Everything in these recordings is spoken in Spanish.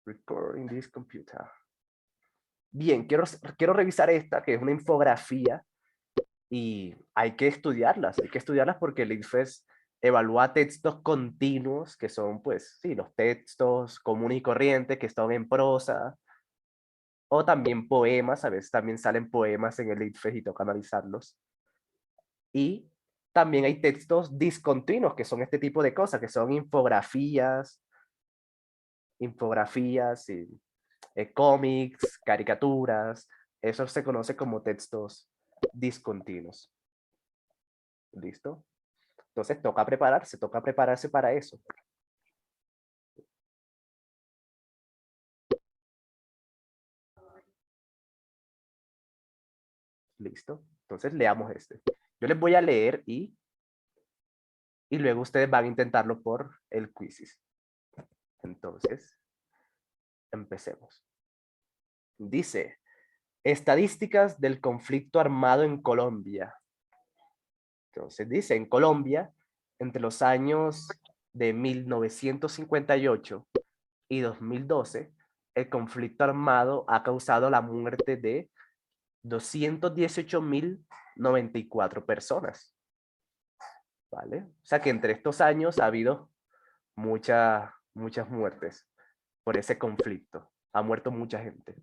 Recording this computer. Bien, quiero revisar esta, que es una infografía, y hay que estudiarlas porque el ICFES evalúa textos continuos, que son, pues, sí, los textos comunes y corrientes que están en prosa, o también poemas, a veces también salen poemas en el ICFES y toca analizarlos. Y también hay textos discontinuos, que son este tipo de cosas, que son infografías y cómics, caricaturas. Eso se conoce como textos discontinuos. ¿Listo? Entonces toca prepararse para eso. ¿Listo? Entonces leamos este. Yo les voy a leer y luego ustedes van a intentarlo por el quizzes. Entonces, empecemos. Dice, estadísticas del conflicto armado en Colombia. Entonces dice, en Colombia, entre los años de 1958 y 2012, el conflicto armado ha causado la muerte de 218.094 personas. ¿Vale? O sea que entre estos años ha habido muchas muertes por ese conflicto. Ha muerto mucha gente.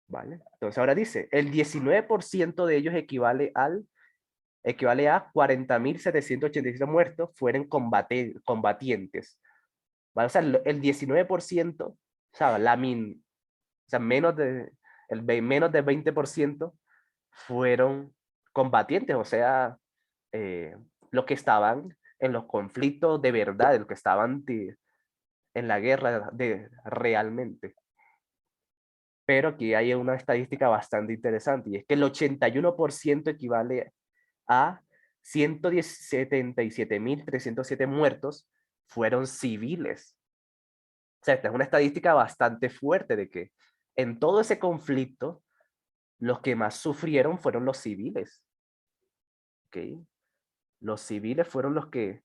¿Vale? Entonces ahora dice, el 19% de ellos equivale a 40.787 muertos fueron combatientes. ¿Vale? O sea, el 19%, o sea, menos menos del 20% fueron combatientes, o sea, los que estaban en los conflictos de verdad, los que estaban en la guerra realmente. Pero aquí hay una estadística bastante interesante, y es que el 81% equivale a 177.307 muertos fueron civiles. O sea, esta es una estadística bastante fuerte de que en todo ese conflicto, los que más sufrieron fueron los civiles. ¿Ok? Los civiles fueron los que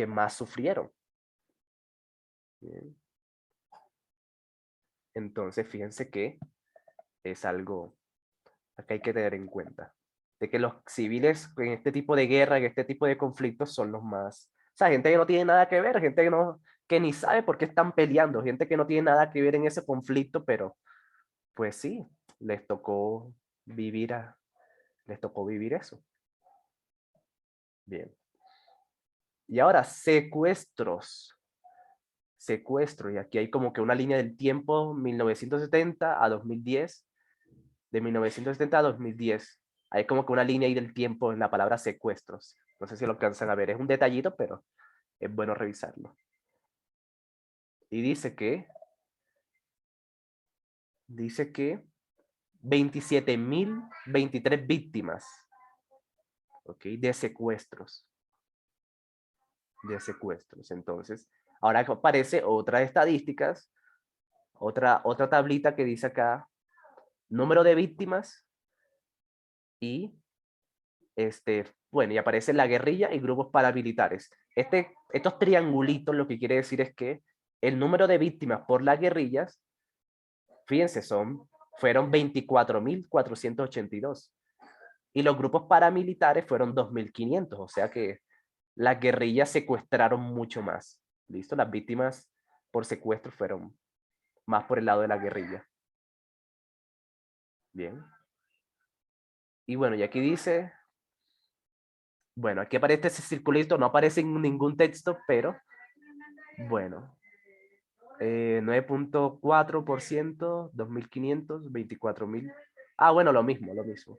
más sufrieron. Bien. Entonces, fíjense que es algo que hay que tener en cuenta. De que los civiles en este tipo de guerra, en este tipo de conflictos, son los más... O sea, gente que no tiene nada que ver, gente que ni sabe por qué están peleando, gente que no tiene nada que ver en ese conflicto, pero pues sí, les tocó vivir, les tocó vivir eso. Bien. Y ahora, secuestros. Secuestro, y aquí hay como que una línea del tiempo, 1970 a 2010, de 1970 a 2010. Hay como que una línea ahí del tiempo en la palabra secuestros. No sé si lo alcanzan a ver, es un detallito, pero es bueno revisarlo. Y dice que 27.023 víctimas, ¿ok? De secuestros. De secuestros. Entonces, ahora aparece otra estadísticas, otra tablita que dice acá, número de víctimas y bueno, y aparece la guerrilla y grupos paramilitares. Estos triangulitos lo que quiere decir es que el número de víctimas por las guerrillas, fíjense, fueron 24.482. Y los grupos paramilitares fueron 2.500, o sea que las guerrillas secuestraron mucho más. ¿Listo? Las víctimas por secuestro fueron más por el lado de la guerrilla. Bien. Y bueno, y aquí dice, bueno, aquí aparece ese circulito, no aparece en ningún texto, pero bueno, 9.4%, 2.500, 24.000. Ah, bueno, lo mismo, lo mismo.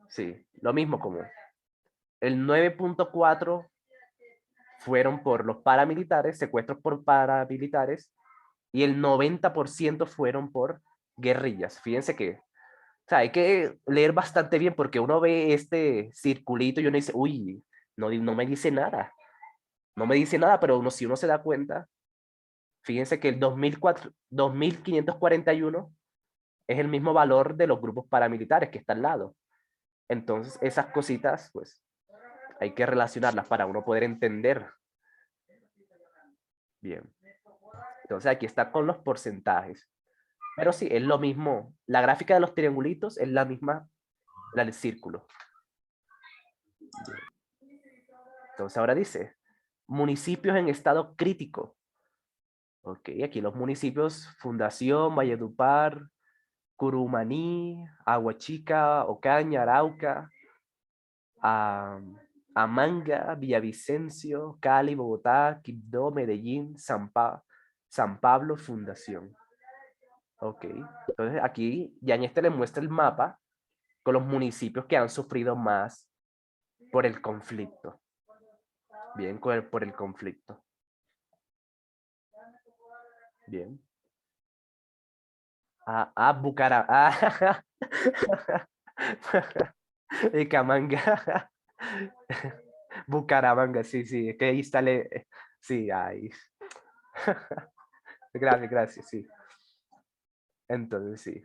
Sí, lo mismo como el 9.4 fueron por los paramilitares, secuestros por paramilitares, y el 90% fueron por guerrillas. Fíjense que, o sea, hay que leer bastante bien porque uno ve este circulito y uno dice, uy, no me dice nada. No me dice nada, pero si uno se da cuenta, fíjense que el 2.541 es el mismo valor de los grupos paramilitares que está al lado. Entonces, esas cositas, pues, hay que relacionarlas para uno poder entender. Bien. Entonces aquí está con los porcentajes. Pero sí, es lo mismo. La gráfica de los triangulitos es la misma, la del círculo. Entonces ahora dice, municipios en estado crítico. Ok, aquí los municipios, Fundación, Valledupar, Curumaní, Aguachica, Ocaña, Arauca, Amanga, Villavicencio, Cali, Bogotá, Quibdó, Medellín, San Pablo, Fundación. Ok, entonces aquí ya en este le muestra el mapa con los municipios que han sufrido más por el conflicto. Bien, por el conflicto. Bien. Bucaramanga. Camanga. Bucaramanga, sí, sí, es que ahí está, sí, ahí. Gracias, gracias, sí. Entonces, sí.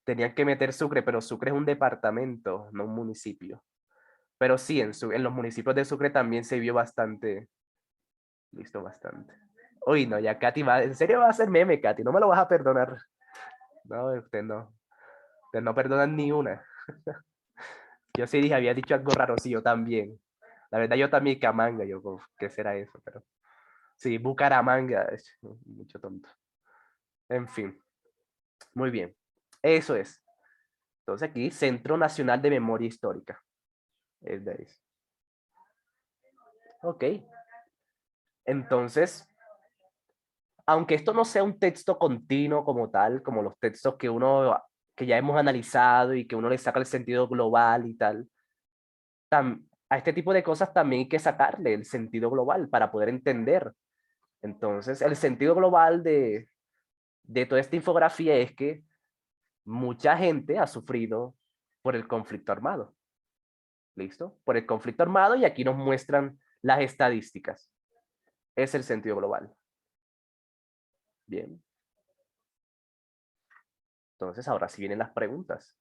Tenían que meter Sucre, pero Sucre es un departamento, no un municipio. Pero sí, en los municipios de Sucre también se vio bastante. Listo, bastante. Uy, no, ya Katy va, en serio va a ser meme, Katy, no me lo vas a perdonar. No, usted no. Usted no perdona ni una. Yo sí dije, había dicho algo raro, sí, yo también. La verdad, yo también Camanga, yo, uf, ¿qué será eso? Pero sí, Bucaramanga, es mucho tonto. En fin, muy bien. Eso es. Entonces aquí, Centro Nacional de Memoria Histórica. Es de ahí. Ok. Entonces, aunque esto no sea un texto continuo como tal, como los textos que ya hemos analizado y que uno le saca el sentido global y tal, a este tipo de cosas también hay que sacarle el sentido global para poder entender. Entonces, el sentido global de toda esta infografía es que mucha gente ha sufrido por el conflicto armado. ¿Listo? Por el conflicto armado y aquí nos muestran las estadísticas. Es el sentido global. Bien. Entonces, ahora sí vienen las preguntas.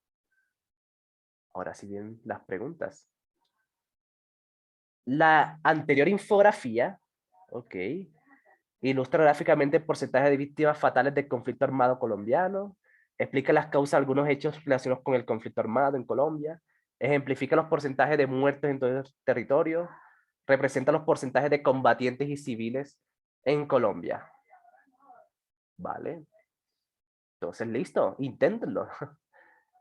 Ahora sí vienen las preguntas. La anterior infografía, ok, ilustra gráficamente el porcentaje de víctimas fatales del conflicto armado colombiano, explica las causas de algunos hechos relacionados con el conflicto armado en Colombia, ejemplifica los porcentajes de muertos en todo el territorio, representa los porcentajes de combatientes y civiles en Colombia. Vale. Entonces, listo, inténtenlo.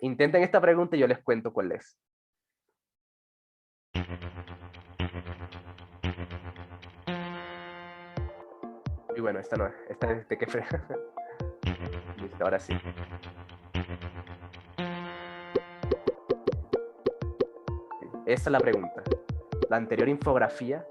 Intenten esta pregunta y yo les cuento cuál es. Y bueno, esta no es. Esta es de qué fue. Listo, ahora sí. Esta es la pregunta. La anterior infografía.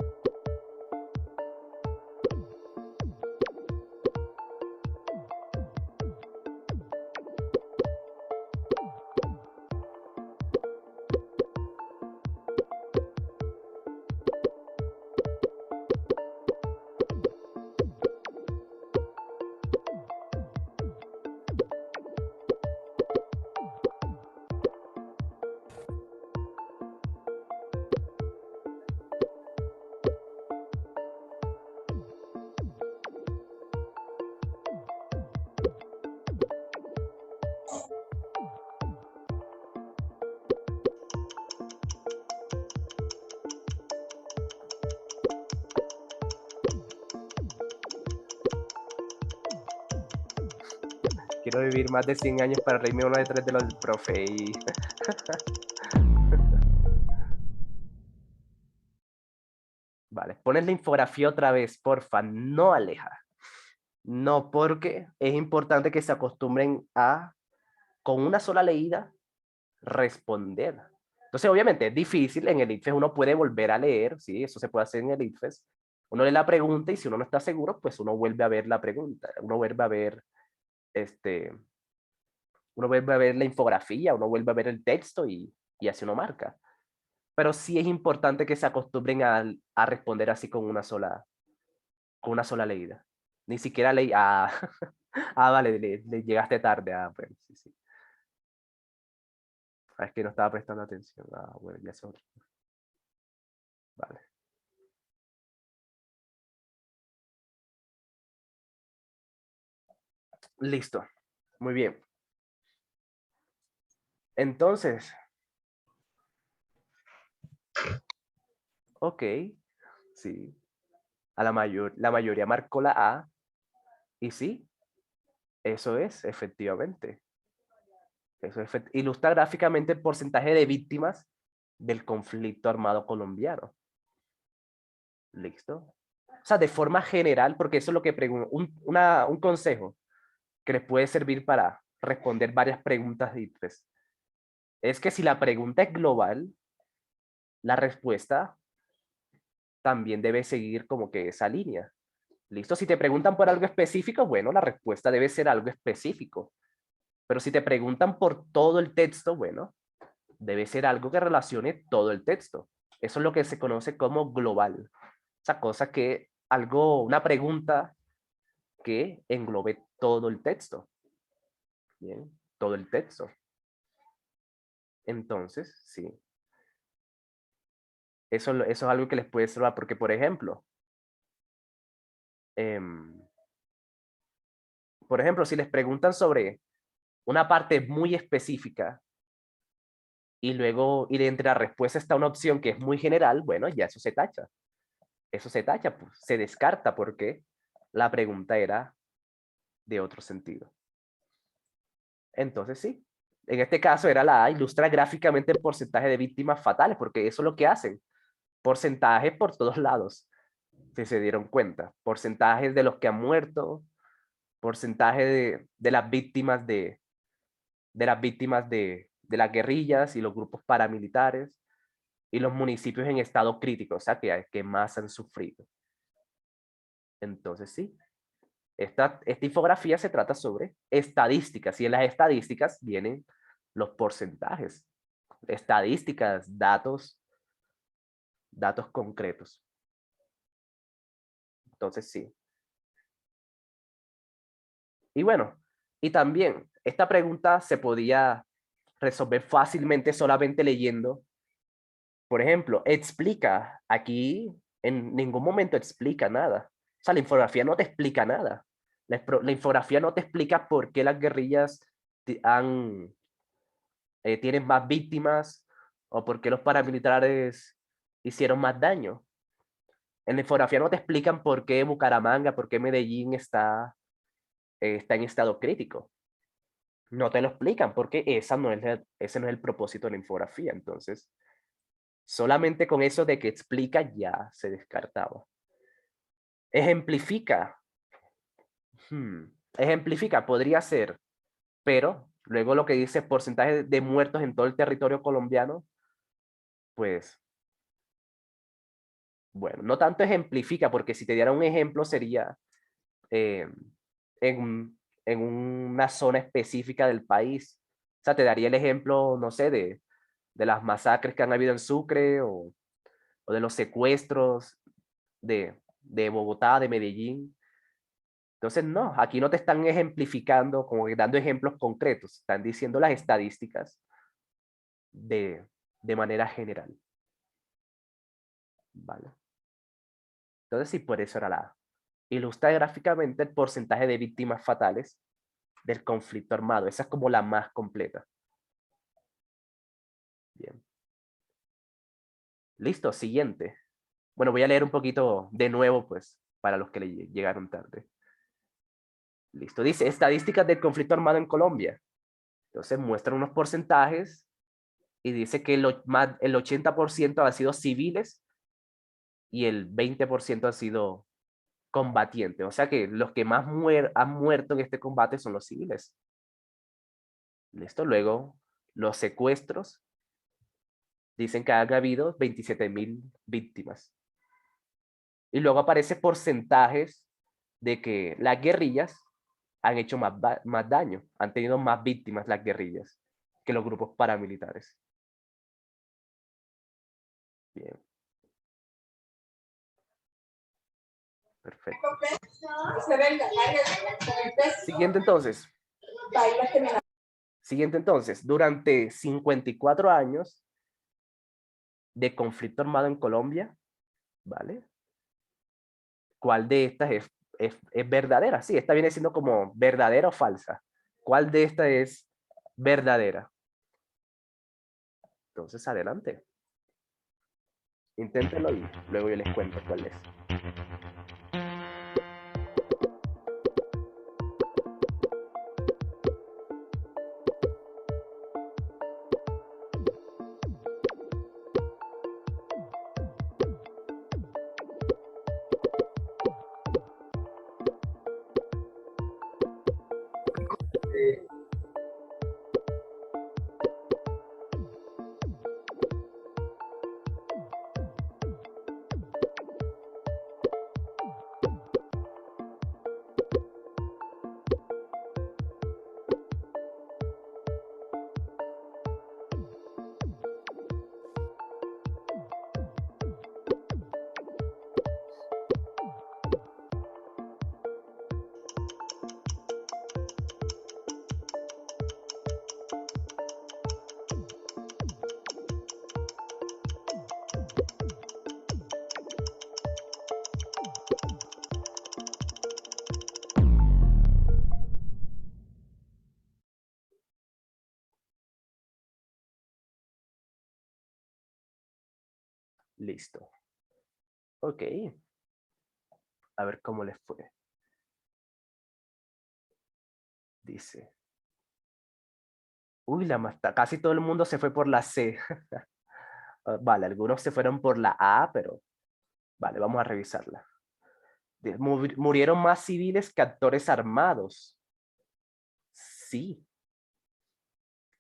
Quiero vivir más de 100 años para reírme uno de tres de los del profe. Vale, pones la infografía otra vez, porfa. No, Aleja. No, porque es importante que se acostumbren a, con una sola leída, responder. Entonces, obviamente, es difícil. En el ITFES uno puede volver a leer, ¿sí? Eso se puede hacer en el ITFES. Uno lee la pregunta y si uno no está seguro, pues uno vuelve a ver la pregunta. Uno vuelve a ver, este, uno vuelve a ver la infografía, uno vuelve a ver el texto y así uno marca. Pero sí es importante que se acostumbren a responder así con una sola leída. Ni siquiera leí, vale, le llegaste tarde, bueno, sí, sí. Es que no estaba prestando atención, bueno, ya es otro. Vale. Listo. Muy bien. Entonces, ok, sí. La mayoría marcó la A. Y sí, eso es, efectivamente. Ilustra gráficamente el porcentaje de víctimas del conflicto armado colombiano. Listo. O sea, de forma general, porque eso es lo que pregunto, un consejo que les puede servir para responder varias preguntas ITFES. Es que si la pregunta es global, la respuesta también debe seguir como que esa línea. ¿Listo? Si te preguntan por algo específico, bueno, la respuesta debe ser algo específico. Pero si te preguntan por todo el texto, bueno, debe ser algo que relacione todo el texto. Eso es lo que se conoce como global. Esa cosa que una pregunta que englobe todo el texto. Bien, todo el texto. Entonces, sí. Eso es algo que les puede servir porque, por ejemplo, si les preguntan sobre una parte muy específica y de entre la respuesta está una opción que es muy general, bueno, ya eso se tacha. Eso se tacha, pues, se descarta porque la pregunta era de otro sentido. Entonces, sí. En este caso era la A, ilustra gráficamente el porcentaje de víctimas fatales, porque eso es lo que hacen. Porcentajes por todos lados, si se dieron cuenta. Porcentajes de los que han muerto, porcentaje de las víctimas de las guerrillas y los grupos paramilitares y los municipios en estado crítico, o sea, que más han sufrido. Entonces, sí. Esta infografía se trata sobre estadísticas y en las estadísticas vienen los porcentajes, estadísticas, datos concretos. Entonces, sí. Y bueno, y también esta pregunta se podía resolver fácilmente solamente leyendo. Por ejemplo, explica, aquí en ningún momento explica nada. O sea, la infografía no te explica nada. La infografía no te explica por qué las guerrillas tienen más víctimas o por qué los paramilitares hicieron más daño. En la infografía no te explican por qué Bucaramanga, por qué Medellín está en estado crítico. No te lo explican porque ese no es el propósito de la infografía. Entonces, solamente con eso de que explica ya se descartaba. Ejemplifica. Ejemplifica, podría ser, pero luego lo que dice porcentaje de muertos en todo el territorio colombiano, pues, bueno, no tanto ejemplifica, porque si te diera un ejemplo sería eh, en una zona específica del país. O sea, te daría el ejemplo, no sé, de las masacres que han habido en Sucre o de los secuestros de Bogotá, de Medellín. Entonces, no, aquí no te están ejemplificando, como que dando ejemplos concretos, están diciendo las estadísticas de, de manera general. ¿Vale? Entonces, sí, por eso era la A. Ilustra gráficamente el porcentaje de víctimas fatales del conflicto armado. Esa es como la más completa. Bien. Listo, siguiente. Bueno, voy a leer un poquito de nuevo, pues, para los que le llegaron tarde. Listo, dice, estadísticas del conflicto armado en Colombia. Entonces muestran unos porcentajes y dice que el 80% han sido civiles y el 20% han sido combatientes. O sea que los que más han muerto en este combate son los civiles. Listo, luego los secuestros. Dicen que han habido 27.000 víctimas. Y luego aparece porcentajes de que las guerrillas han hecho más daño, han tenido más víctimas las guerrillas que los grupos paramilitares. Bien. Perfecto. Siguiente entonces. Siguiente entonces. Durante 54 años de conflicto armado en Colombia, ¿vale? ¿Cuál de estas es verdadera. Sí, esta viene siendo como verdadera o falsa. ¿Cuál de esta es verdadera? Entonces, adelante. Inténtenlo y luego yo les cuento cuál es. Listo. Ok. A ver cómo les fue. Dice. Uy, casi todo el mundo se fue por la C. Vale, algunos se fueron por la A, pero vale, vamos a revisarla. Murieron más civiles que actores armados. Sí,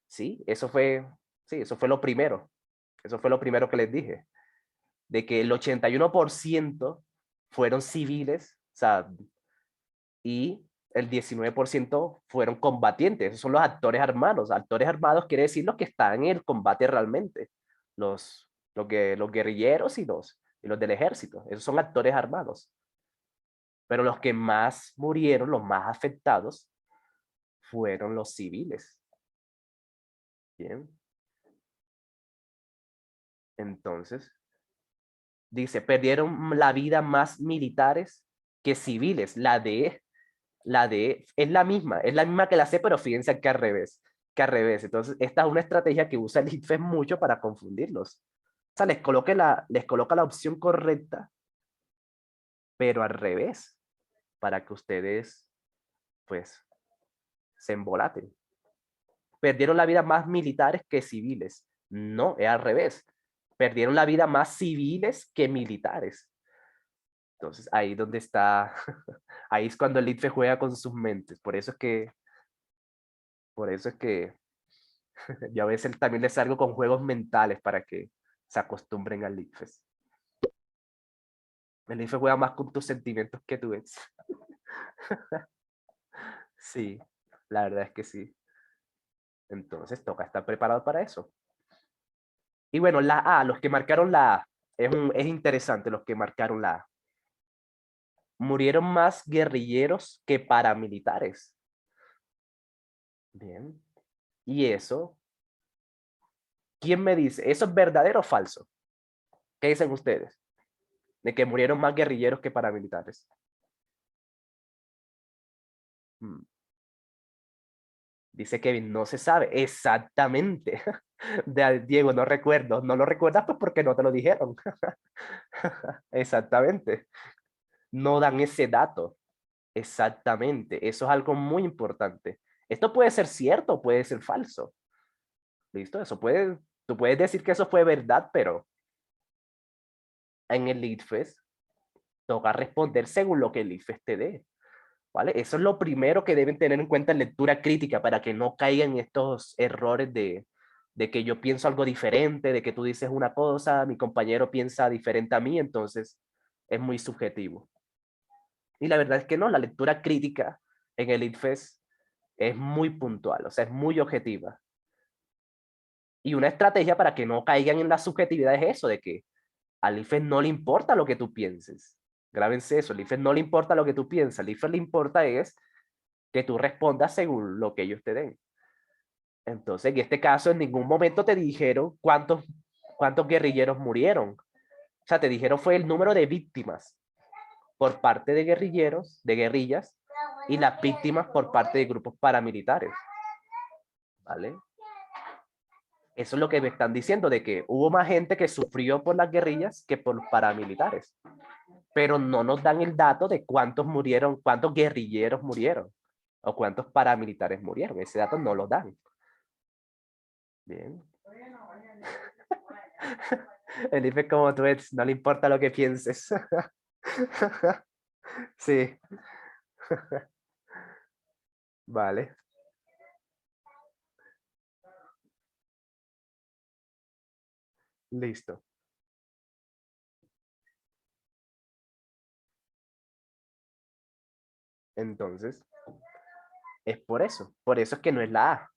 sí, eso fue lo primero. Eso fue lo primero que les dije. De que el 81% fueron civiles, o sea, y el 19% fueron combatientes. Esos son los actores armados. Actores armados quiere decir los que están en el combate realmente. Los guerrilleros y los del ejército. Esos son actores armados. Pero los que más murieron, los más afectados, fueron los civiles. Bien. Entonces, dice, perdieron la vida más militares que civiles. Es la misma que la C, pero fíjense que al revés. Que al revés. Entonces, esta es una estrategia que usa el ITFES mucho para confundirlos. O sea, les coloca la opción correcta, pero al revés, para que ustedes, pues, se embolaten. Perdieron la vida más militares que civiles. No, es al revés. Perdieron la vida más civiles que militares. Entonces, ahí donde está, ahí es cuando el ITFE juega con sus mentes. Por eso es que yo a veces también les salgo con juegos mentales para que se acostumbren al ITFES. El ITFES juega más con tus sentimientos que tú ves. Sí, la verdad es que sí. Entonces toca estar preparado para eso. Y bueno, la A, los que marcaron la A, es interesante los que marcaron la A. Murieron más guerrilleros que paramilitares. Bien. Y eso, ¿quién me dice? ¿Eso es verdadero o falso? ¿Qué dicen ustedes? De que murieron más guerrilleros que paramilitares. Dice Kevin, no se sabe exactamente. Diego, no recuerdo. No lo recuerdas pues porque no te lo dijeron. Exactamente. No dan ese dato. Exactamente. Eso es algo muy importante. Esto puede ser cierto o puede ser falso. ¿Listo? Tú puedes decir que eso fue verdad, pero en el ITFES toca responder según lo que el ITFES te dé. ¿Vale? Eso es lo primero que deben tener en cuenta en lectura crítica para que no caigan en estos errores de que yo pienso algo diferente, de que tú dices una cosa, mi compañero piensa diferente a mí, entonces es muy subjetivo. Y la verdad es que no, la lectura crítica en el ITFES es muy puntual, o sea, es muy objetiva. Y una estrategia para que no caigan en la subjetividad es eso, de que al IFES no le importa lo que tú pienses. Grábense eso, al IFES no le importa lo que tú piensas, al IFES le importa es que tú respondas según lo que ellos te den. Entonces, en este caso, en ningún momento te dijeron cuántos guerrilleros murieron. O sea, te dijeron fue el número de víctimas. por parte de guerrilleros, de guerrillas, y las víctimas por parte de grupos paramilitares. ¿Vale? Eso es lo que me están diciendo, de que hubo más gente que sufrió por las guerrillas que por los paramilitares. Pero no nos dan el dato de cuántos murieron, cuántos guerrilleros murieron o cuántos paramilitares murieron. Ese dato no lo dan. Bien. Felipe, como tú ves, no le importa lo que pienses. Sí. Vale. Listo. Entonces, es por eso. Por eso es que no es la A.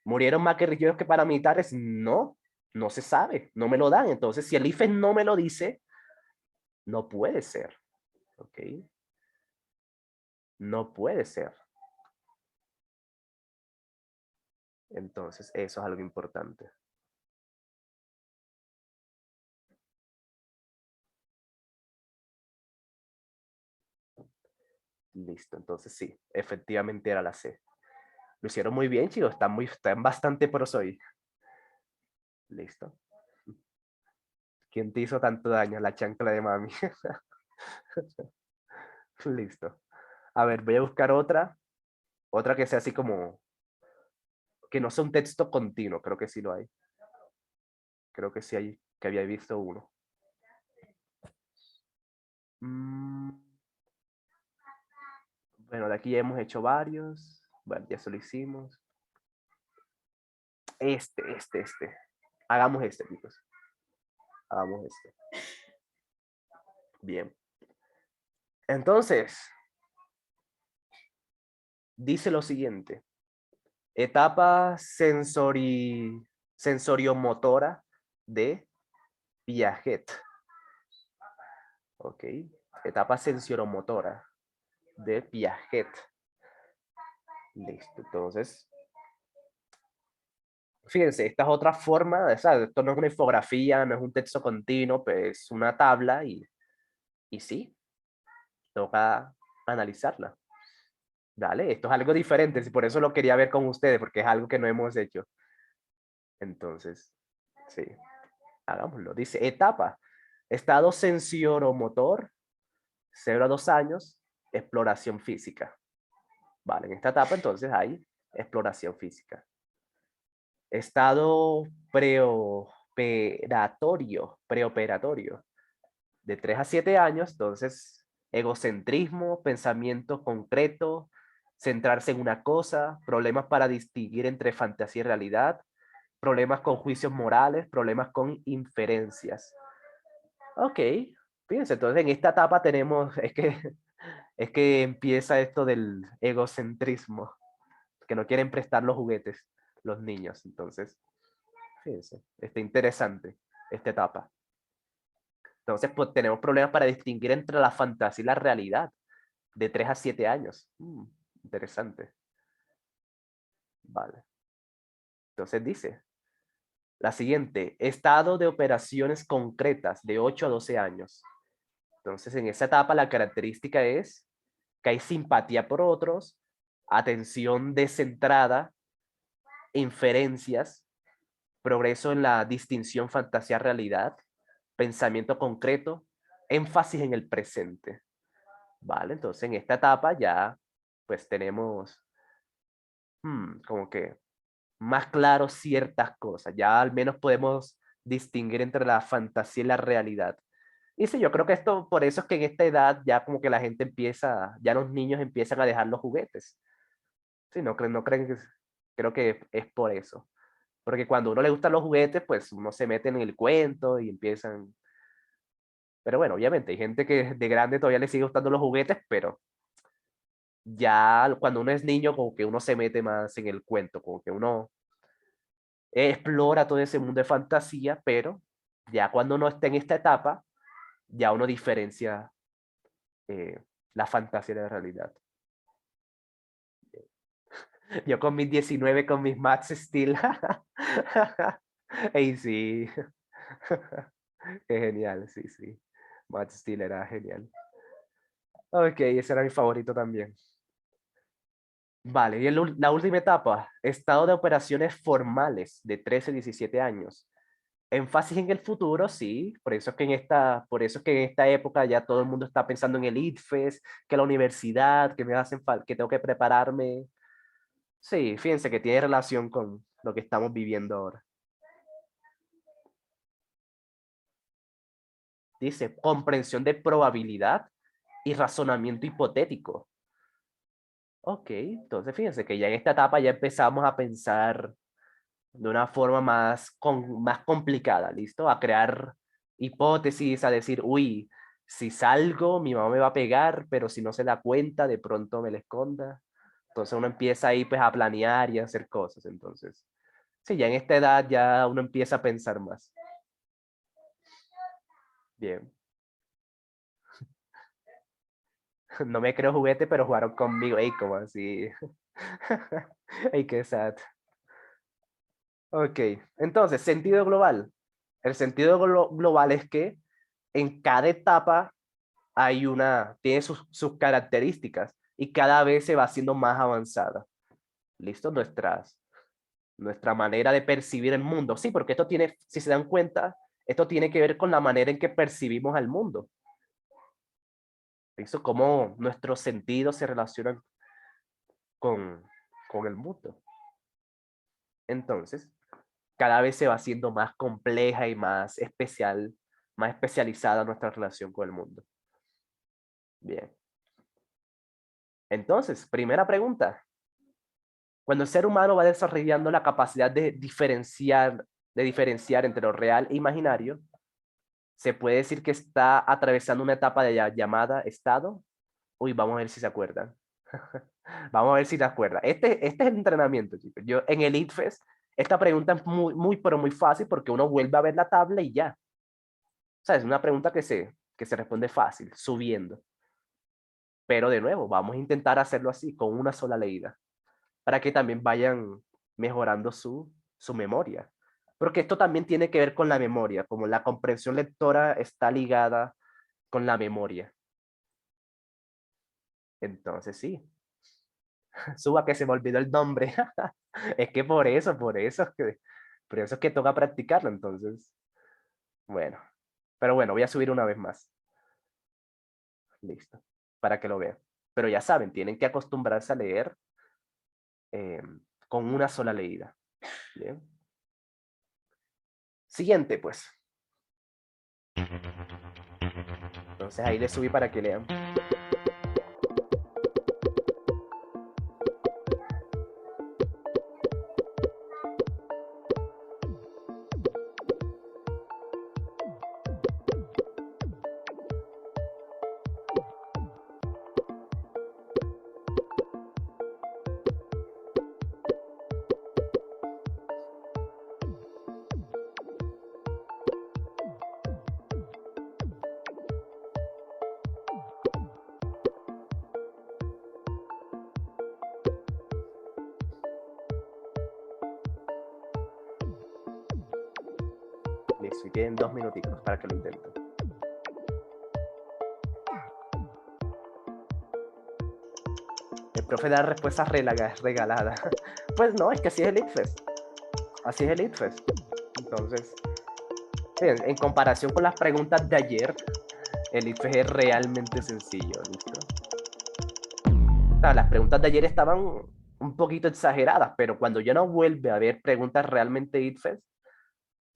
¿Murieron más guerrilleros que paramilitares? No, no se sabe, no me lo dan. Entonces, si el IFES no me lo dice, no puede ser. ¿Ok? No puede ser. Entonces, eso es algo importante. Listo, entonces sí, efectivamente era la C. Lo hicieron muy bien, chicos, están bastante pros hoy. Listo. ¿Quién te hizo tanto daño? La chancla de mami. Listo. A ver, voy a buscar otra que sea así como, que no sea un texto continuo, creo que sí lo hay. Creo que sí hay, que había visto uno. Mm, bueno, de aquí ya hemos hecho varios. Bueno, ya eso lo hicimos. Este. Hagamos este, chicos. Hagamos este. Bien. Entonces, dice lo siguiente. Etapa sensoriomotora de Piaget. ¿Ok? Etapa sensoriomotora de Piaget. Listo. Entonces, fíjense, esta es otra forma, o sea, esto no es una infografía, no es un texto continuo, pues es una tabla y sí, toca analizarla. Dale, esto es algo diferente, por eso lo quería ver con ustedes, porque es algo que no hemos hecho. Entonces, sí, hagámoslo. Dice, etapa, estado sensoromotor, 0 a 2 años, exploración física. Vale, en esta etapa entonces hay exploración física. Estado preoperatorio, de 3 a 7 años, entonces egocentrismo, pensamiento concreto, centrarse en una cosa, problemas para distinguir entre fantasía y realidad, problemas con juicios morales, problemas con inferencias. Ok, fíjense, entonces en esta etapa tenemos, es que empieza esto del egocentrismo, que no quieren prestar los juguetes los niños, entonces, fíjense, está interesante esta etapa. Entonces, pues tenemos problemas para distinguir entre la fantasía y la realidad, de 3 a 7 años. Interesante. Vale. Entonces dice, la siguiente, estado de operaciones concretas de 8 a 12 años. Entonces, en esa etapa la característica es que hay simpatía por otros, atención descentrada, inferencias, progreso en la distinción fantasía-realidad, pensamiento concreto, énfasis en el presente. Vale, entonces en esta etapa ya pues tenemos como que más claro ciertas cosas. Ya al menos podemos distinguir entre la fantasía y la realidad. Y sí, yo creo que esto, por eso es que en esta edad ya como que la gente empieza, ya los niños empiezan a dejar los juguetes. Sí, no creen que, creo que es por eso. Porque cuando a uno le gustan los juguetes, pues uno se mete en el cuento y empiezan. Pero bueno, obviamente hay gente que de grande todavía le sigue gustando los juguetes, pero ya cuando uno es niño, como que uno se mete más en el cuento, como que uno explora todo ese mundo de fantasía, pero ya cuando uno está en esta etapa, ya uno diferencia eh, la fantasía de la realidad. Yo con mis 19, con mis Max Steel. Y sí, es genial, sí. Max Steel era genial. Ok, ese era mi favorito también. Vale, y la última etapa, estado de operaciones formales de 13 a 17 años. Énfasis en el futuro, sí, por eso es que en esta época ya todo el mundo está pensando en el ITFES, que la universidad, que me hacen que tengo que prepararme. Sí, fíjense que tiene relación con lo que estamos viviendo ahora. Dice, comprensión de probabilidad y razonamiento hipotético. Ok, entonces fíjense que ya en esta etapa ya empezamos a pensar de una forma más complicada, ¿listo? A crear hipótesis, a decir, uy, si salgo, mi mamá me va a pegar, pero si no se da cuenta, de pronto me la esconda. Entonces uno empieza ahí pues a planear y a hacer cosas. Entonces, sí, ya en esta edad ya uno empieza a pensar más. Bien. No me creo juguete, pero jugaron conmigo. Ey, como así. Ey, qué sad. Ok, entonces, sentido global. El sentido global es que en cada etapa tiene sus características y cada vez se va haciendo más avanzada. ¿Listo? Nuestra manera de percibir el mundo. Sí, porque esto tiene, si se dan cuenta, esto tiene que ver con la manera en que percibimos al mundo. ¿Listo? Cómo nuestros sentidos se relacionan con, con el mundo. Entonces, cada vez se va haciendo más compleja y más especializada nuestra relación con el mundo. Bien. Entonces, primera pregunta. Cuando el ser humano va desarrollando la capacidad de diferenciar entre lo real e imaginario, se puede decir que está atravesando una etapa de llamada estado. Uy, vamos a ver si se acuerdan. Vamos a ver si te acuerdas. Este es el entrenamiento, chicos. Yo en el ITFES, esta pregunta es pero muy fácil porque uno vuelve a ver la tabla y ya. O sea, es una pregunta que se responde fácil, subiendo. Pero de nuevo, vamos a intentar hacerlo así, con una sola leída, para que también vayan mejorando su memoria. Porque esto también tiene que ver con la memoria, como la comprensión lectora está ligada con la memoria. Entonces, sí, suba que se me olvidó el nombre. Es que por eso es que toca practicarlo, entonces, bueno. Pero bueno, voy a subir una vez más. Listo, para que lo vean. Pero ya saben, tienen que acostumbrarse a leer eh, con una sola leída. Bien. Siguiente, pues. Entonces ahí le subí para que lean. Listo, y tienen 2 minutitos para que lo intenten. El profe da respuestas regaladas. Pues no, es que así es el ITFES. Así es el ITFES. Entonces, en comparación con las preguntas de ayer, el ITFES es realmente sencillo, ¿listo? O sea, las preguntas de ayer estaban un poquito exageradas, pero cuando ya no vuelve a haber preguntas realmente ITFES,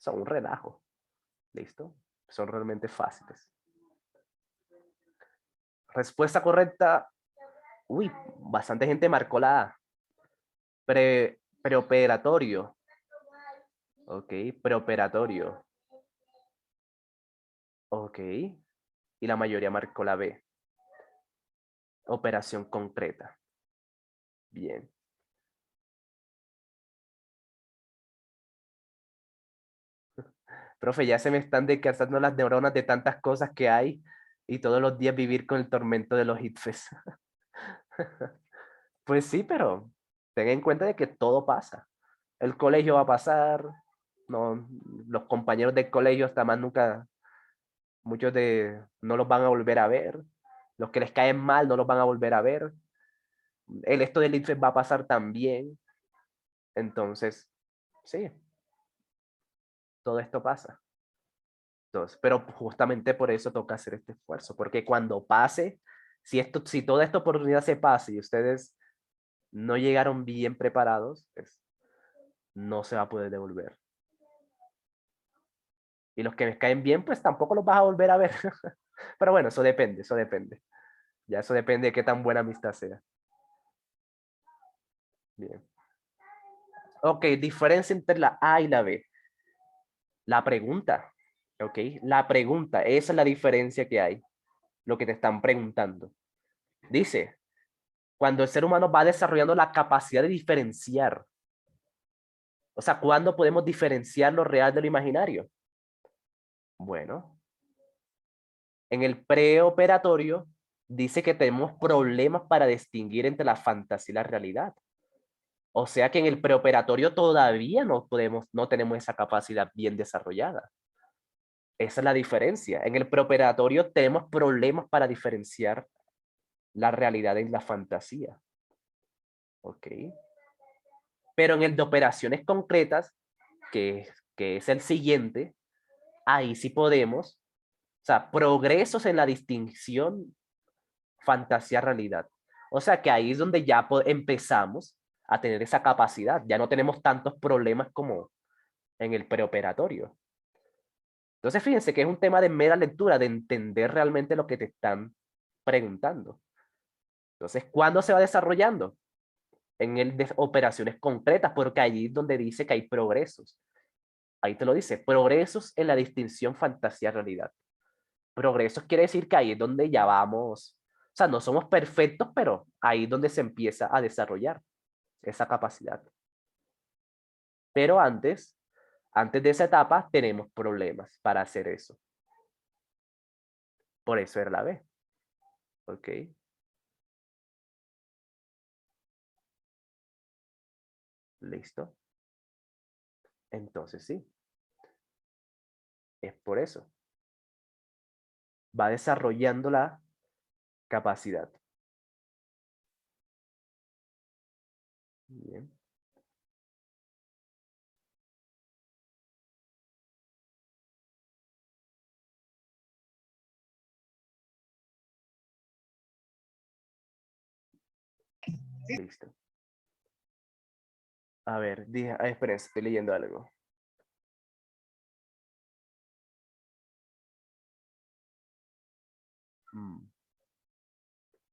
son un relajo, ¿listo? Son realmente fáciles. Respuesta correcta. Uy, bastante gente marcó la A. Preoperatorio. Ok, preoperatorio. Ok. Y la mayoría marcó la B. Operación concreta. Bien. Profe, ya se me están descansando las neuronas de tantas cosas que hay y todos los días vivir con el tormento de los ITFES. Pues sí, pero ten en cuenta de que todo pasa. El colegio va a pasar, no, los compañeros del colegio hasta más nunca, no los van a volver a ver. Los que les caen mal no los van a volver a ver. Esto del ITFES va a pasar también. Entonces, sí, todo esto pasa. Entonces, pero justamente por eso toca hacer este esfuerzo, porque cuando pase, si toda esta oportunidad se pase y ustedes no llegaron bien preparados, pues, no se va a poder devolver. Y los que me caen bien, pues tampoco los vas a volver a ver. Pero bueno, eso depende, eso depende. Ya eso depende de qué tan buena amistad sea. Bien. Ok, diferencia entre la A y la B. La pregunta, ok, la pregunta, esa es la diferencia que hay, lo que te están preguntando. Dice, cuando el ser humano va desarrollando la capacidad de diferenciar, o sea, ¿cuándo podemos diferenciar lo real de lo imaginario? Bueno, en el preoperatorio dice que tenemos problemas para distinguir entre la fantasía y la realidad. O sea que en el preoperatorio todavía no tenemos esa capacidad bien desarrollada. Esa es la diferencia. En el preoperatorio tenemos problemas para diferenciar la realidad y la fantasía. ¿Ok? Pero en el de operaciones concretas, que es el siguiente, ahí sí podemos, o sea, progresos en la distinción fantasía-realidad. O sea que ahí es donde ya empezamos a tener esa capacidad. Ya no tenemos tantos problemas como en el preoperatorio. Entonces, fíjense que es un tema de mera lectura, de entender realmente lo que te están preguntando. Entonces, ¿cuándo se va desarrollando? En el de operaciones concretas, porque allí es donde dice que hay progresos. Ahí te lo dice, progresos en la distinción fantasía-realidad. Progresos quiere decir que ahí es donde ya vamos, o sea, no somos perfectos, pero ahí es donde se empieza a desarrollar esa capacidad. Pero antes de esa etapa, tenemos problemas para hacer eso. Por eso era la B. ¿Ok? ¿Listo? Entonces sí, es por eso. Va desarrollando la capacidad. Bien. Listo. A ver, esperen, estoy leyendo algo.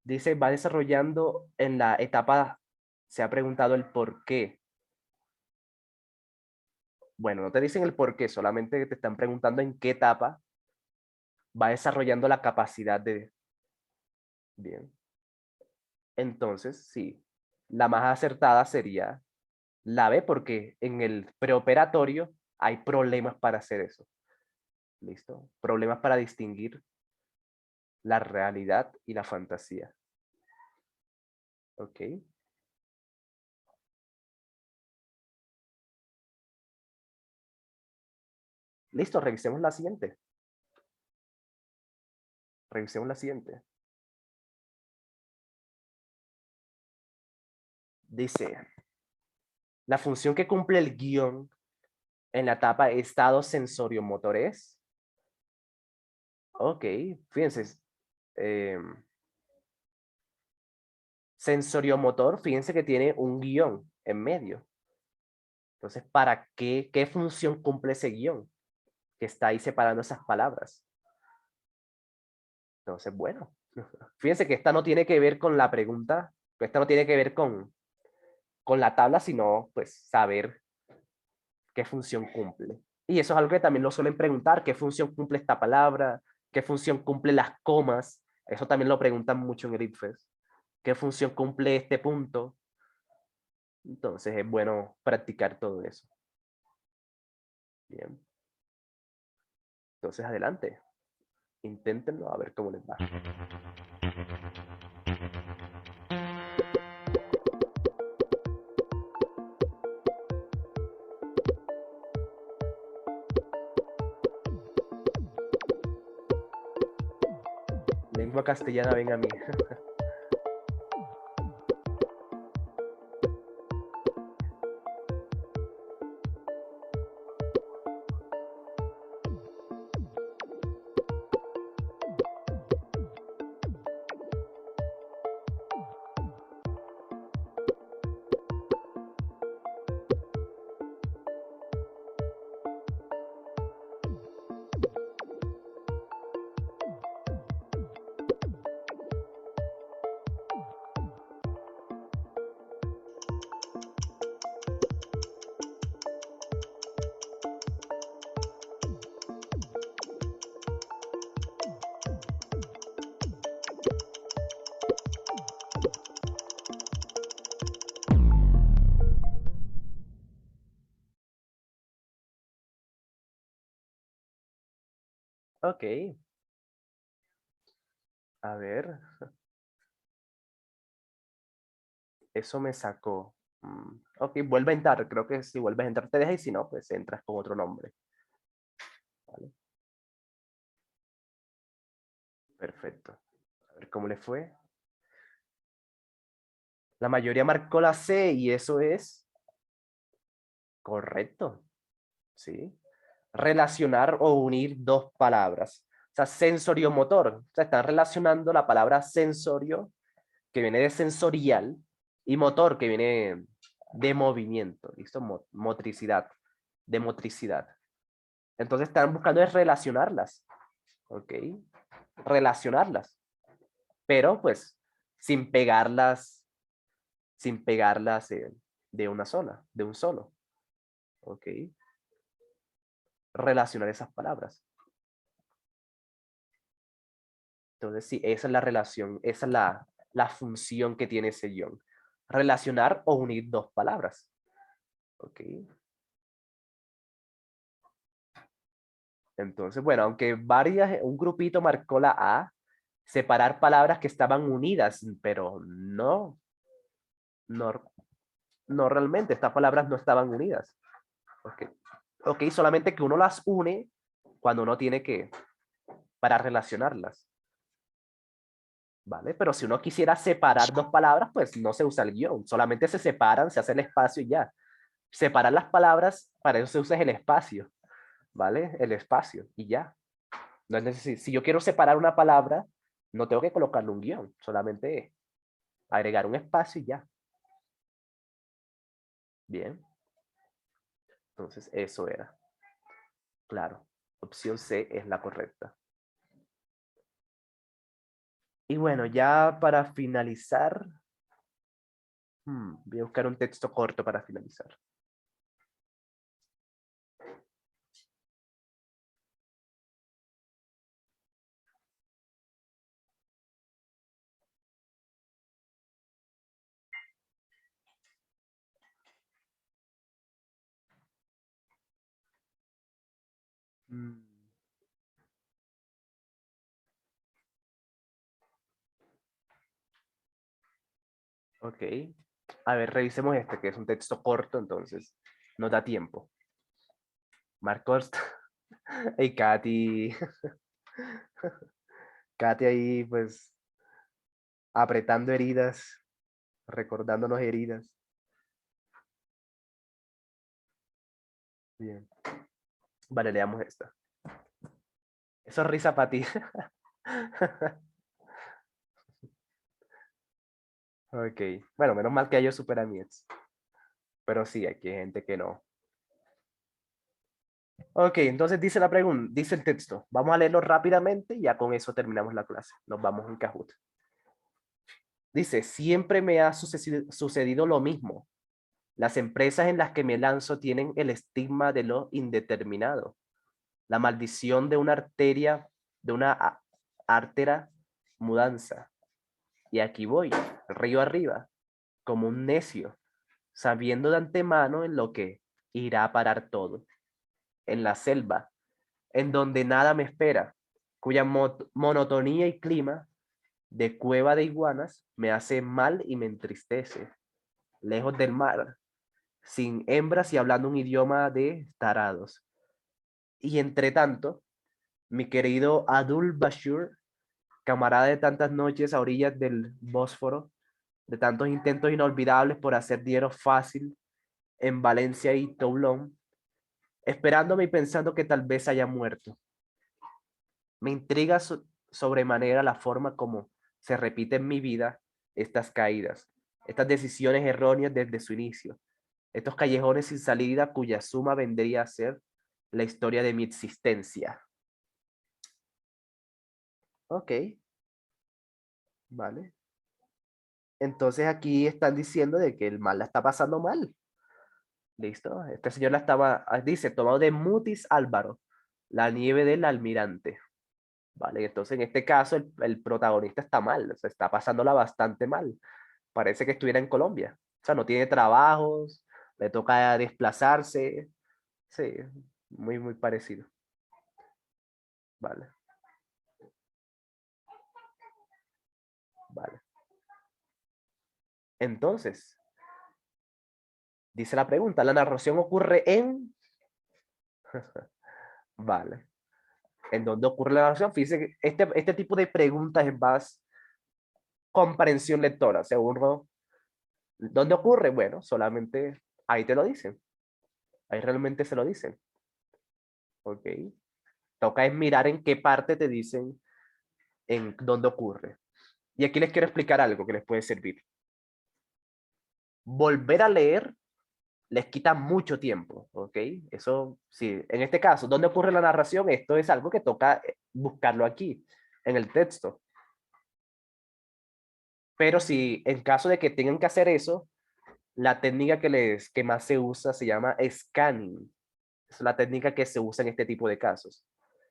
Dice, va desarrollando en la etapa, se ha preguntado el por qué. Bueno, no te dicen el por qué, solamente te están preguntando en qué etapa va desarrollando la capacidad de... Bien. Entonces, sí, la más acertada sería la B, porque en el preoperatorio hay problemas para hacer eso. ¿Listo? Problemas para distinguir la realidad y la fantasía. ¿Ok? Listo, revisemos la siguiente. Revisemos la siguiente. Dice, la función que cumple el guión en la etapa estado sensorio-motor es. Ok, fíjense. Eh, sensoriomotor, fíjense que tiene un guión en medio. Entonces, ¿para qué función cumple ese guión? Que está ahí separando esas palabras. Entonces, bueno, fíjense que esta no tiene que ver con la pregunta, esta no tiene que ver con la tabla, sino pues saber qué función cumple. Y eso es algo que también lo suelen preguntar, ¿qué función cumple esta palabra? ¿Qué función cumple las comas? Eso también lo preguntan mucho en el ITFES. ¿Qué función cumple este punto? Entonces es bueno practicar todo eso. Bien. Entonces adelante. Inténtenlo a ver cómo les va. lengua castellana, ven a mí. Ok, a ver, eso me sacó. Ok, vuelve a entrar, creo que si vuelves a entrar te deja y si no, pues entras con otro nombre. ¿Vale? Perfecto. A ver cómo le fue. La mayoría marcó la C y eso es correcto. ¿Sí? Relacionar o unir dos palabras. O sea, sensoriomotor. O sea, están relacionando la palabra sensorio, que viene de sensorial, y motor, que viene de movimiento. ¿Listo? Motricidad. De motricidad. Entonces están buscando es relacionarlas. ¿Ok? Relacionarlas. Pero pues sin pegarlas de una sola, de un solo. ¿Ok? Relacionar esas palabras. Entonces, sí, esa es la relación, esa es la función que tiene ese guión. Relacionar o unir dos palabras. ¿Ok? Entonces, bueno, aunque un grupito marcó la A, separar palabras que estaban unidas, pero no, no realmente, estas palabras no estaban unidas. ¿Ok? Ok, solamente que uno las une cuando uno tiene que, para relacionarlas. ¿Vale? Pero si uno quisiera separar dos palabras, pues no se usa el guión, solamente se separan, se hace el espacio y ya. Separar las palabras, para eso se usa el espacio, ¿vale? El espacio y ya. No es necesario. Si yo quiero separar una palabra, no tengo que colocarle un guión, solamente agregar un espacio y ya. Bien, entonces eso era. Claro, opción C es la correcta. Y bueno, ya para finalizar, voy a buscar un texto corto para finalizar. Mm, ok. A ver, revisemos este, que es un texto corto, entonces nos da tiempo. Marcos. Y Katy. Katy ahí, pues, apretando heridas, recordándonos heridas. Bien. Vale, leamos esta. Eso es risa para ti. Ok. Bueno, menos mal que yo supera a mi ex. Pero sí, aquí hay gente que no. Ok, entonces dice la pregunta, dice el texto. Vamos a leerlo rápidamente y ya con eso terminamos la clase. Nos vamos en Kahoot. Dice, siempre me ha sucedido lo mismo. Las empresas en las que me lanzo tienen el estigma de lo indeterminado. La maldición de una arteria, de una artera mudanza. Y aquí voy, río arriba, como un necio, sabiendo de antemano en lo que irá a parar todo. En la selva, en donde nada me espera, cuya monotonía y clima de cueva de iguanas me hace mal y me entristece. Lejos del mar, sin hembras y hablando un idioma de tarados. Y entre tanto, mi querido Adul Bashir camarada de tantas noches a orillas del Bósforo, de tantos intentos inolvidables por hacer dinero fácil en Valencia y Toulon, esperándome y pensando que tal vez haya muerto. Me intriga sobremanera la forma como se repite en mi vida estas caídas, estas decisiones erróneas desde su inicio, estos callejones sin salida cuya suma vendría a ser la historia de mi existencia. Ok, vale. Entonces aquí están diciendo de que el mal la está pasando mal. ¿Listo? Este señor la estaba, dice, tomado de Mutis Álvaro, la nieve del almirante. Vale, entonces en este caso el protagonista está mal, se está pasándola bastante mal. Parece que estuviera en Colombia. O sea, no tiene trabajos, le toca desplazarse. Sí, muy parecido. Vale, vale. Entonces, dice la pregunta, la narración ocurre en... Vale. ¿En dónde ocurre la narración? Fíjense que este tipo de preguntas es más comprensión lectora, según ¿dónde ocurre? Bueno, solamente ahí te lo dicen. Ahí realmente se lo dicen. ¿Ok? Toca es mirar en qué parte te dicen en dónde ocurre. Y aquí les quiero explicar algo que les puede servir. Volver a leer les quita mucho tiempo, ¿ok? Eso sí, en este caso, ¿dónde ocurre la narración? Esto es algo que toca buscarlo aquí, en el texto. Pero si en caso de que tengan que hacer eso, la técnica que más se usa se llama scanning. Es la técnica que se usa en este tipo de casos.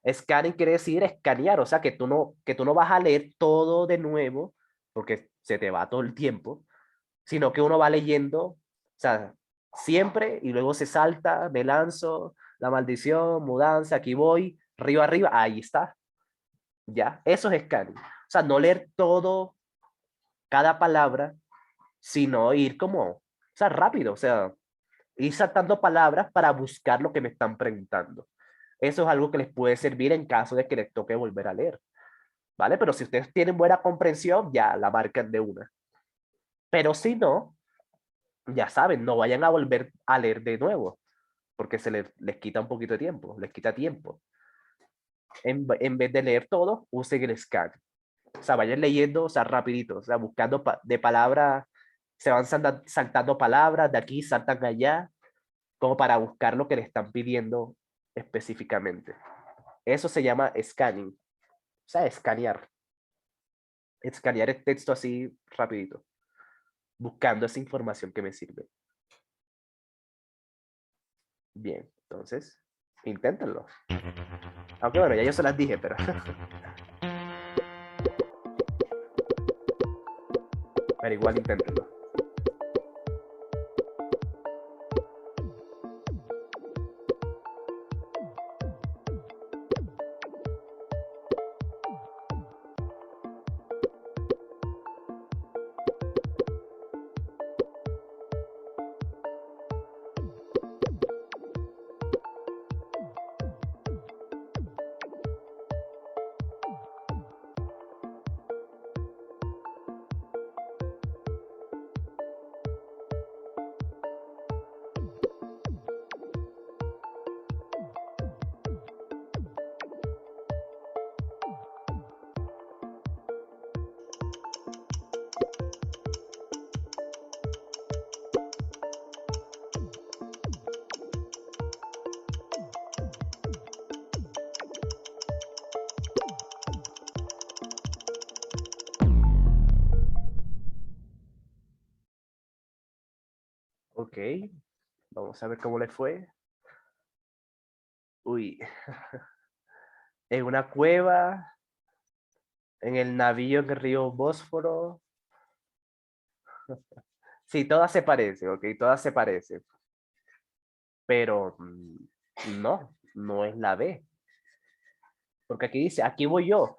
Scanning quiere decir escanear, o sea, que tú no vas a leer todo de nuevo, porque se te va todo el tiempo, sino que uno va leyendo, o sea, siempre y luego se salta, me lanzo, la maldición, mudanza, aquí voy, río arriba, ahí está, ya, eso es scanning. O sea, no leer todo, cada palabra, sino ir como, o sea, rápido, o sea, ir saltando palabras para buscar lo que me están preguntando. Eso es algo que les puede servir en caso de que les toque volver a leer, ¿vale? Pero si ustedes tienen buena comprensión, ya la marcan de una. Pero si no, ya saben, no vayan a volver a leer de nuevo, porque les quita un poquito de tiempo, les quita tiempo. En vez de leer todo, usen el scan. O sea, vayan leyendo, o sea, rapidito, o sea, buscando de palabras, se van saltando palabras, de aquí saltan allá, como para buscar lo que le están pidiendo específicamente. Eso se llama scanning, o sea, escanear. Escanear el texto así rapidito, buscando esa información que me sirve. Bien, entonces, inténtenlo. Aunque bueno, ya yo se las dije, pero, pero igual inténtenlo. Ok, vamos a ver cómo le fue. Uy, en una cueva, en el navío en el río Bósforo. Sí, todas se parecen, ok, todas se parecen. Pero no es la B. Porque aquí dice, aquí voy yo,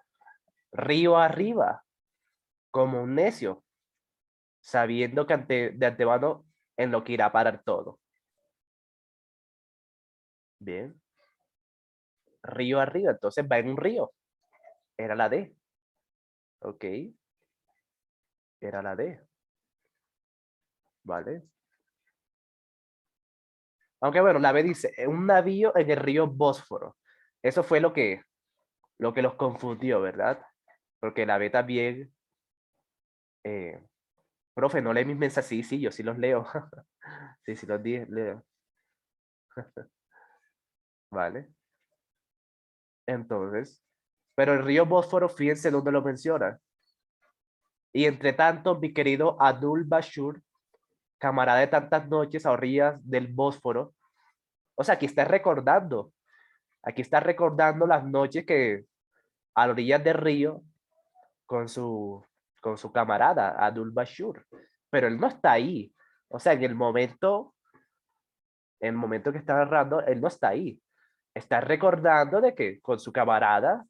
río arriba, como un necio, sabiendo que de antemano en lo que irá a parar todo. Bien, río arriba, entonces va en un río. Era la D. Ok, era la D. ¿Vale? Aunque bueno, la B dice, un navío en el río Bósforo. Eso fue lo que los confundió, ¿verdad? Porque la B también, eh, profe, no lee mis mensajes. Sí, sí, yo sí los leo. Sí, sí los leo. ¿Vale? Entonces, pero el río Bósforo, fíjense dónde lo menciona. Y entre tanto, mi querido Abdul Bashur, camarada de tantas noches a orillas del Bósforo, o sea, aquí está recordando las noches que a orillas del río con su camarada, Abdul Bashur, pero él no está ahí. O sea, en el momento que está narrando, él no está ahí. Está recordando de que con su camarada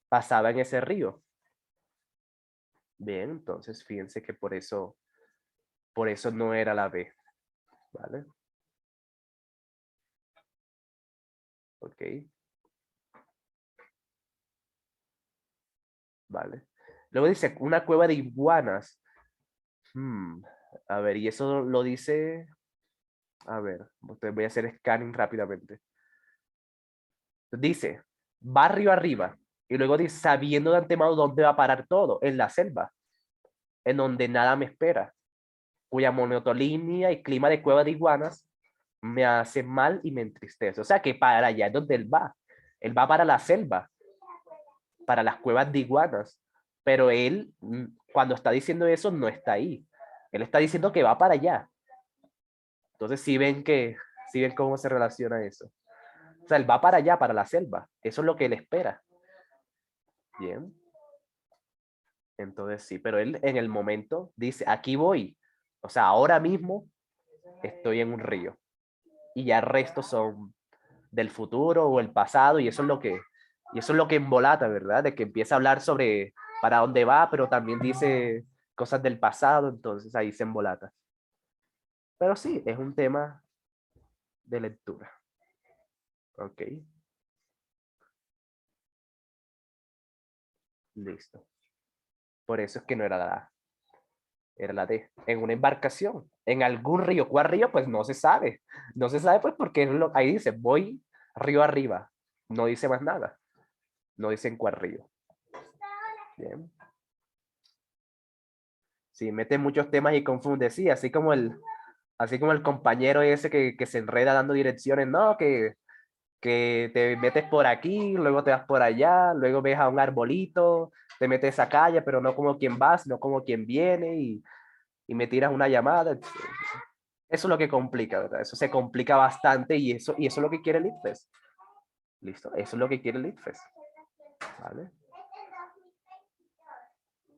pasaba en ese río. Bien, entonces fíjense que por eso no era la B, ¿vale? Ok, vale. Luego dice, una cueva de iguanas. Hmm, A ver, y eso lo dice, a ver, voy a hacer scanning rápidamente. Dice, barrio arriba. Y luego dice, sabiendo de antemano dónde va a parar todo, en la selva, en donde nada me espera, cuya monotonía y clima de cueva de iguanas me hace mal y me entristece. O sea que para allá es donde él va. Él va para la selva, para las cuevas de iguanas. Pero él, cuando está diciendo eso, no está ahí. Él está diciendo que va para allá. Entonces, si ven cómo se relaciona eso. O sea, él va para allá, para la selva. Eso es lo que él espera. Bien. Entonces, sí, pero él en el momento dice, aquí voy. O sea, ahora mismo estoy en un río. Y ya el resto son del futuro o el pasado. Y eso es lo que embolata, ¿verdad? De que empieza a hablar sobre para dónde va, pero también dice cosas del pasado. Entonces ahí se embolata. Pero sí, es un tema de lectura. Ok, listo. Por eso es que no era la A, era la D. En una embarcación, en algún río. ¿Cuál río? Pues no se sabe. No se sabe pues porque ahí dice, voy río arriba. No dice más nada. No dice en cuál río. Bien. Sí, mete muchos temas y confunde. Sí, así como el compañero ese que se enreda dando direcciones. No, que te metes por aquí, luego te vas por allá, luego ves a un arbolito, te metes a calle, pero no como quien va, sino como quien viene y me tiras una llamada. Eso es lo que complica, ¿verdad? Eso se complica bastante y eso es lo que quiere el ITFES. ¿Listo? Eso es lo que quiere el ITFES. ¿Vale?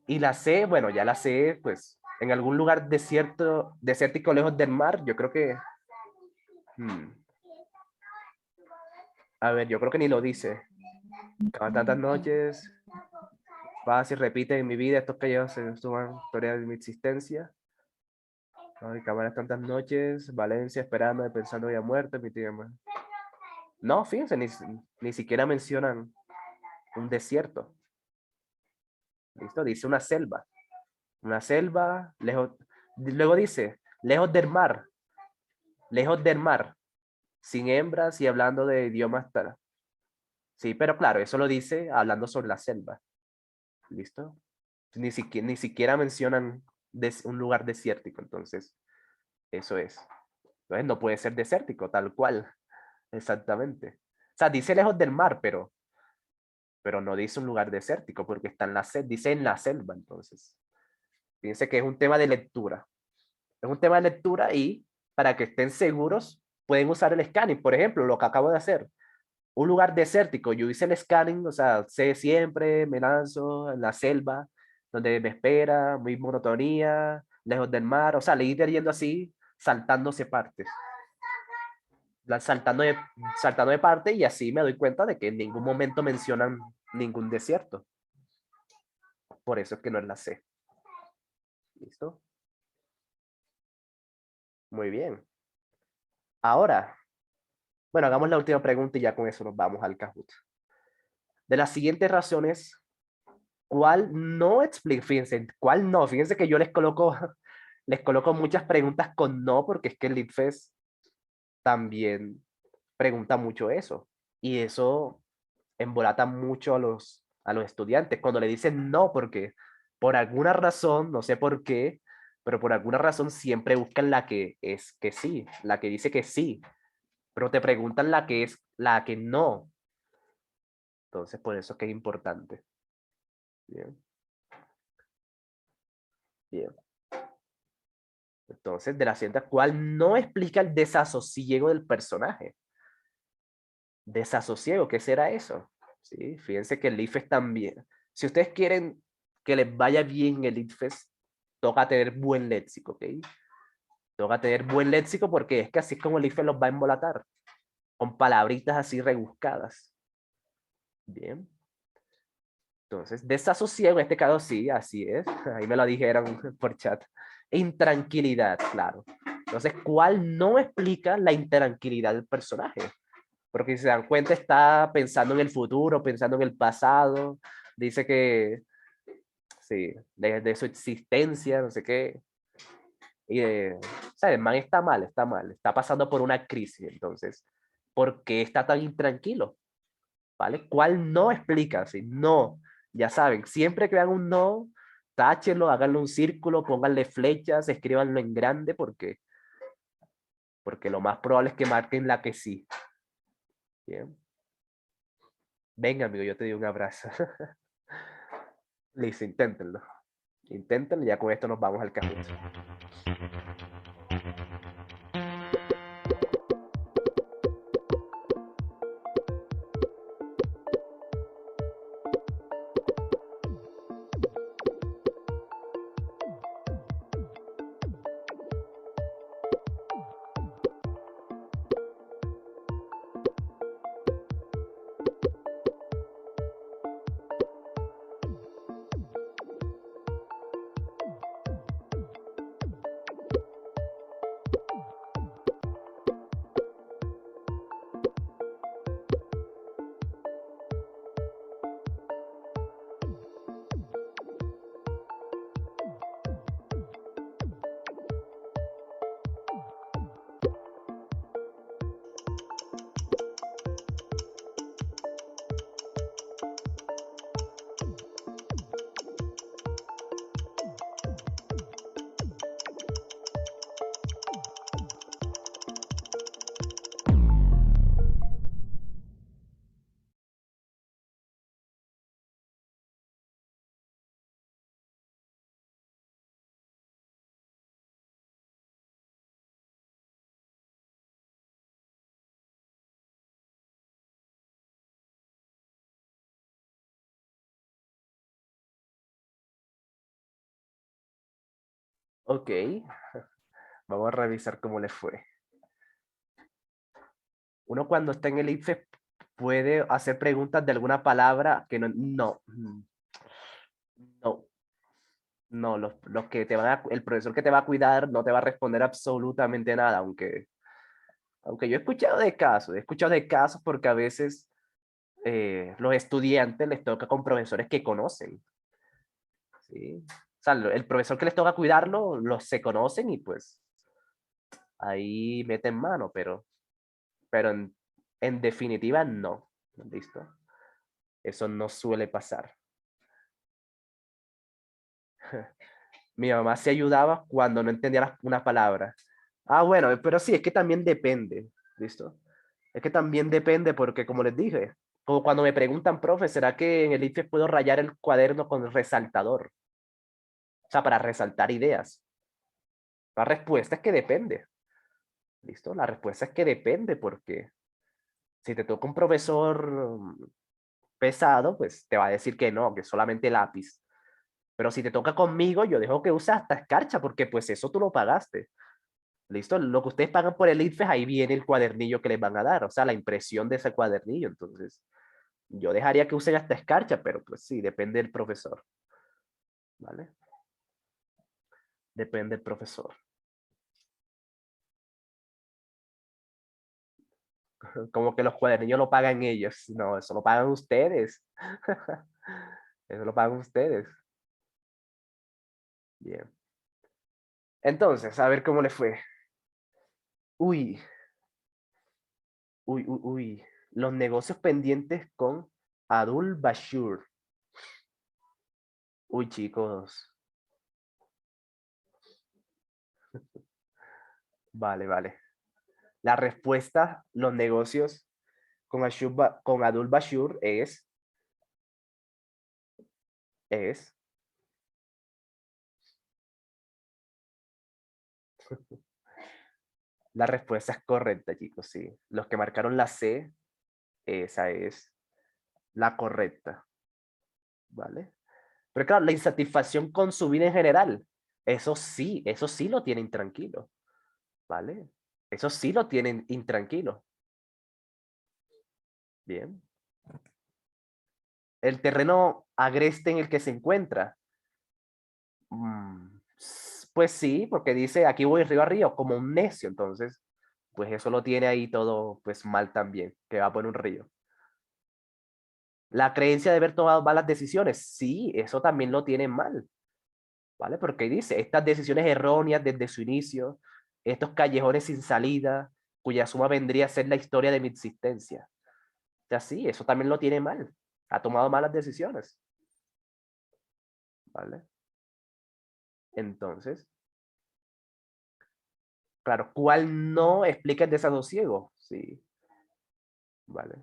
Y la C, bueno, ya la C, pues, en algún lugar desértico lejos del mar, yo creo que... hmm, a ver, yo creo que ni lo dice. Cada tantas noches, vas y repite en mi vida estos que yo se suman historia de mi existencia. Ay, cámaras tantas noches, Valencia esperando, pensando ya muerto, mi tía. No, fíjense, ni siquiera mencionan un desierto. ¿Listo? Dice una selva. Una selva, lejos. Luego dice, lejos del mar, sin hembras y hablando de idiomas. Sí, pero claro, eso lo dice hablando sobre la selva. ¿Listo? Ni siquiera mencionan un lugar desértico, entonces, eso es. Entonces, no puede ser desértico, tal cual. Exactamente. O sea, dice lejos del mar, pero no dice un lugar desértico, porque está en dice en la selva, entonces. Fíjense que es un tema de lectura. Es un tema de lectura y para que estén seguros, pueden usar el scanning. Por ejemplo, lo que acabo de hacer. Un lugar desértico, yo hice el scanning, o sea, sé siempre, me lanzo en la selva, donde me espera, muy monotonía, lejos del mar, o sea, le ir yendo así, saltándose partes, saltando de parte y así me doy cuenta de que en ningún momento mencionan ningún desierto. Por eso es que no es la C. ¿Listo? Muy bien. Ahora, bueno, hagamos la última pregunta y ya con eso nos vamos al Kahoot. De las siguientes razones, ¿cuál no explica? Fíjense, ¿cuál no? Fíjense que yo les coloco, les coloco muchas preguntas con no, porque es que el ITFES también pregunta mucho eso. Y eso embolata mucho a los estudiantes cuando le dicen no, porque por alguna razón, no sé por qué, pero por alguna razón siempre buscan la que es que sí, la que dice que sí, pero te preguntan la que es la que no. Entonces, por eso es que es importante. Bien, bien. Entonces, de la siguiente, ¿cuál no explica el desasosiego del personaje? Desasosiego, ¿qué será eso? ¿Sí? Fíjense que el IFES también. Si ustedes quieren que les vaya bien el IFES, toca tener buen léxico, ¿ok? Toca tener buen léxico porque es que así es como el IFES los va a embolatar, con palabritas así rebuscadas. Bien. Entonces, desasosiego, en este caso sí, así es. Ahí me lo dijeron por chat. Intranquilidad, claro. Entonces, ¿cuál no explica la intranquilidad del personaje? Porque si se dan cuenta, está pensando en el futuro, pensando en el pasado. Dice que, sí, de su existencia, no sé qué. Y, o sea, el man está mal, está mal. Está pasando por una crisis. Entonces, ¿por qué está tan intranquilo? ¿Vale? ¿Cuál no explica? Sí, no, ya saben, siempre que vean un no, táchenlo, háganlo un círculo, pónganle flechas, escríbanlo en grande porque lo más probable es que marquen la que sí. Bien. Venga, amigo, yo te doy un abrazo. Listo, inténtenlo. Inténtenlo y ya con esto nos vamos al Kahoot. Ok, vamos a revisar cómo le fue. Uno cuando está en el IFE puede hacer preguntas de alguna palabra que no, no, los que te van el profesor que te va a cuidar no te va a responder absolutamente nada, aunque yo he escuchado de casos porque a veces los estudiantes les toca con profesores que conocen, ¿sí? O sea, el profesor que les toca cuidarlo, los se conocen y pues ahí meten mano, pero en definitiva no, ¿listo? Eso no suele pasar. Mi mamá se ayudaba cuando no entendía una palabra. Ah, bueno, pero sí, es que también depende, ¿listo? Es que también depende porque, como les dije, como cuando me preguntan, profe, ¿será que en el IFES puedo rayar el cuaderno con resaltador? O sea, para resaltar ideas. La respuesta es que depende, ¿listo? La respuesta es que depende porque si te toca un profesor pesado, pues te va a decir que no, que solamente lápiz. Pero si te toca conmigo, yo dejo que uses hasta escarcha porque pues eso tú lo pagaste. ¿Listo? Lo que ustedes pagan por el IFES, ahí viene el cuadernillo que les van a dar, o sea, la impresión de ese cuadernillo. Entonces, yo dejaría que usen hasta escarcha, pero pues sí, depende del profesor, ¿vale? Depende del profesor. Como que los cuadernillos lo pagan ellos. No, eso lo pagan ustedes. Eso lo pagan ustedes. Bien. Entonces, a ver cómo le fue. Uy, uy. Los negocios pendientes con Abdul Bashir. Uy, chicos. Vale. La respuesta, los negocios con Abdul Bashir es la respuesta es correcta, chicos, sí. Los que marcaron la C, esa es la correcta, ¿vale? Pero claro, la insatisfacción con su vida en general, eso sí lo tienen tranquilo, ¿vale? Eso sí lo tienen intranquilo. Bien. El terreno agreste en el que se encuentra. Pues sí, porque dice aquí voy río arriba, como un necio, entonces, pues eso lo tiene ahí todo pues mal también, que va por un río. La creencia de haber tomado malas decisiones, sí, eso también lo tiene mal, ¿vale? Porque dice, estas decisiones erróneas desde su inicio, estos callejones sin salida, cuya suma vendría a ser la historia de mi existencia. O sea, sí, eso también lo tiene mal. Ha tomado malas decisiones, ¿vale? Entonces, claro, ¿cuál no explica el desasosiego? Sí, ¿vale?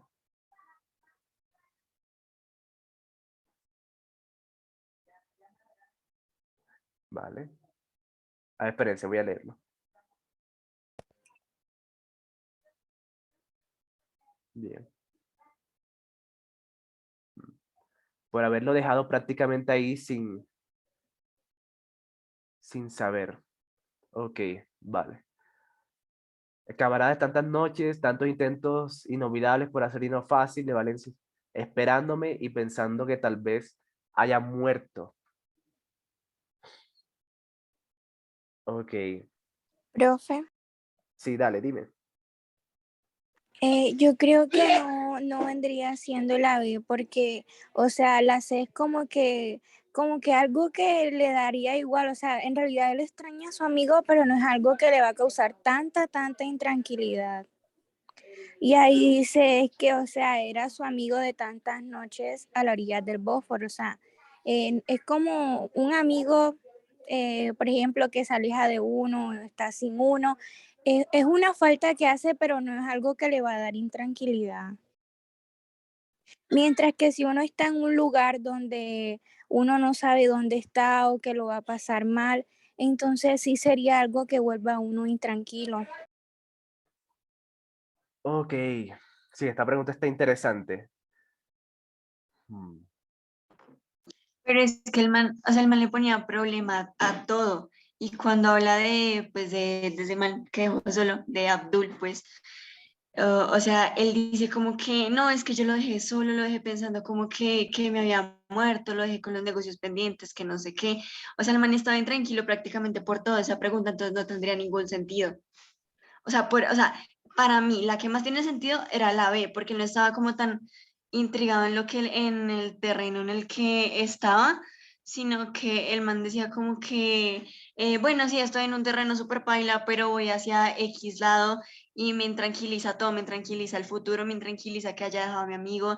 Vale. A ver, espérense, voy a leerlo. Bien. Por haberlo dejado prácticamente ahí sin saber. Ok, vale. Camaradas, tantas noches, tantos intentos inolvidables por hacer irnos fácil de Valencia, esperándome y pensando que tal vez haya muerto. Ok, Profe, sí, dale, dime. yo creo que no vendría siendo la B porque, o sea, la C es como que algo que le daría igual, o sea, en realidad él extraña a su amigo, pero no es algo que le va a causar tanta intranquilidad. Y ahí dice que, o sea, era su amigo de tantas noches a la orilla del Bósforo, o sea, es como un amigo, por ejemplo, que se aleja de uno, está sin uno, es una falta que hace, pero no es algo que le va a dar intranquilidad. Mientras que si uno está en un lugar donde uno no sabe dónde está o que lo va a pasar mal, entonces sí sería algo que vuelva a uno intranquilo. Ok, sí, esta pregunta está interesante. Hmm, Pero es que el man, o sea, el man le ponía problema a todo. Y cuando habla de, pues, de ese man que dejó solo, de Abdul, pues, o sea, él dice como que, no, es que yo lo dejé solo, lo dejé pensando como que me había muerto, lo dejé con los negocios pendientes, que no sé qué. O sea, el man estaba intranquilo prácticamente por toda esa pregunta, entonces no tendría ningún sentido. O sea, para mí la que más tiene sentido era la B, porque no estaba como tan intrigado en lo que en el terreno en el que estaba, sino que el man decía como que, bueno, sí, estoy en un terreno súper paila, pero voy hacia X lado y me tranquiliza todo, me tranquiliza el futuro, me tranquiliza que haya dejado a mi amigo,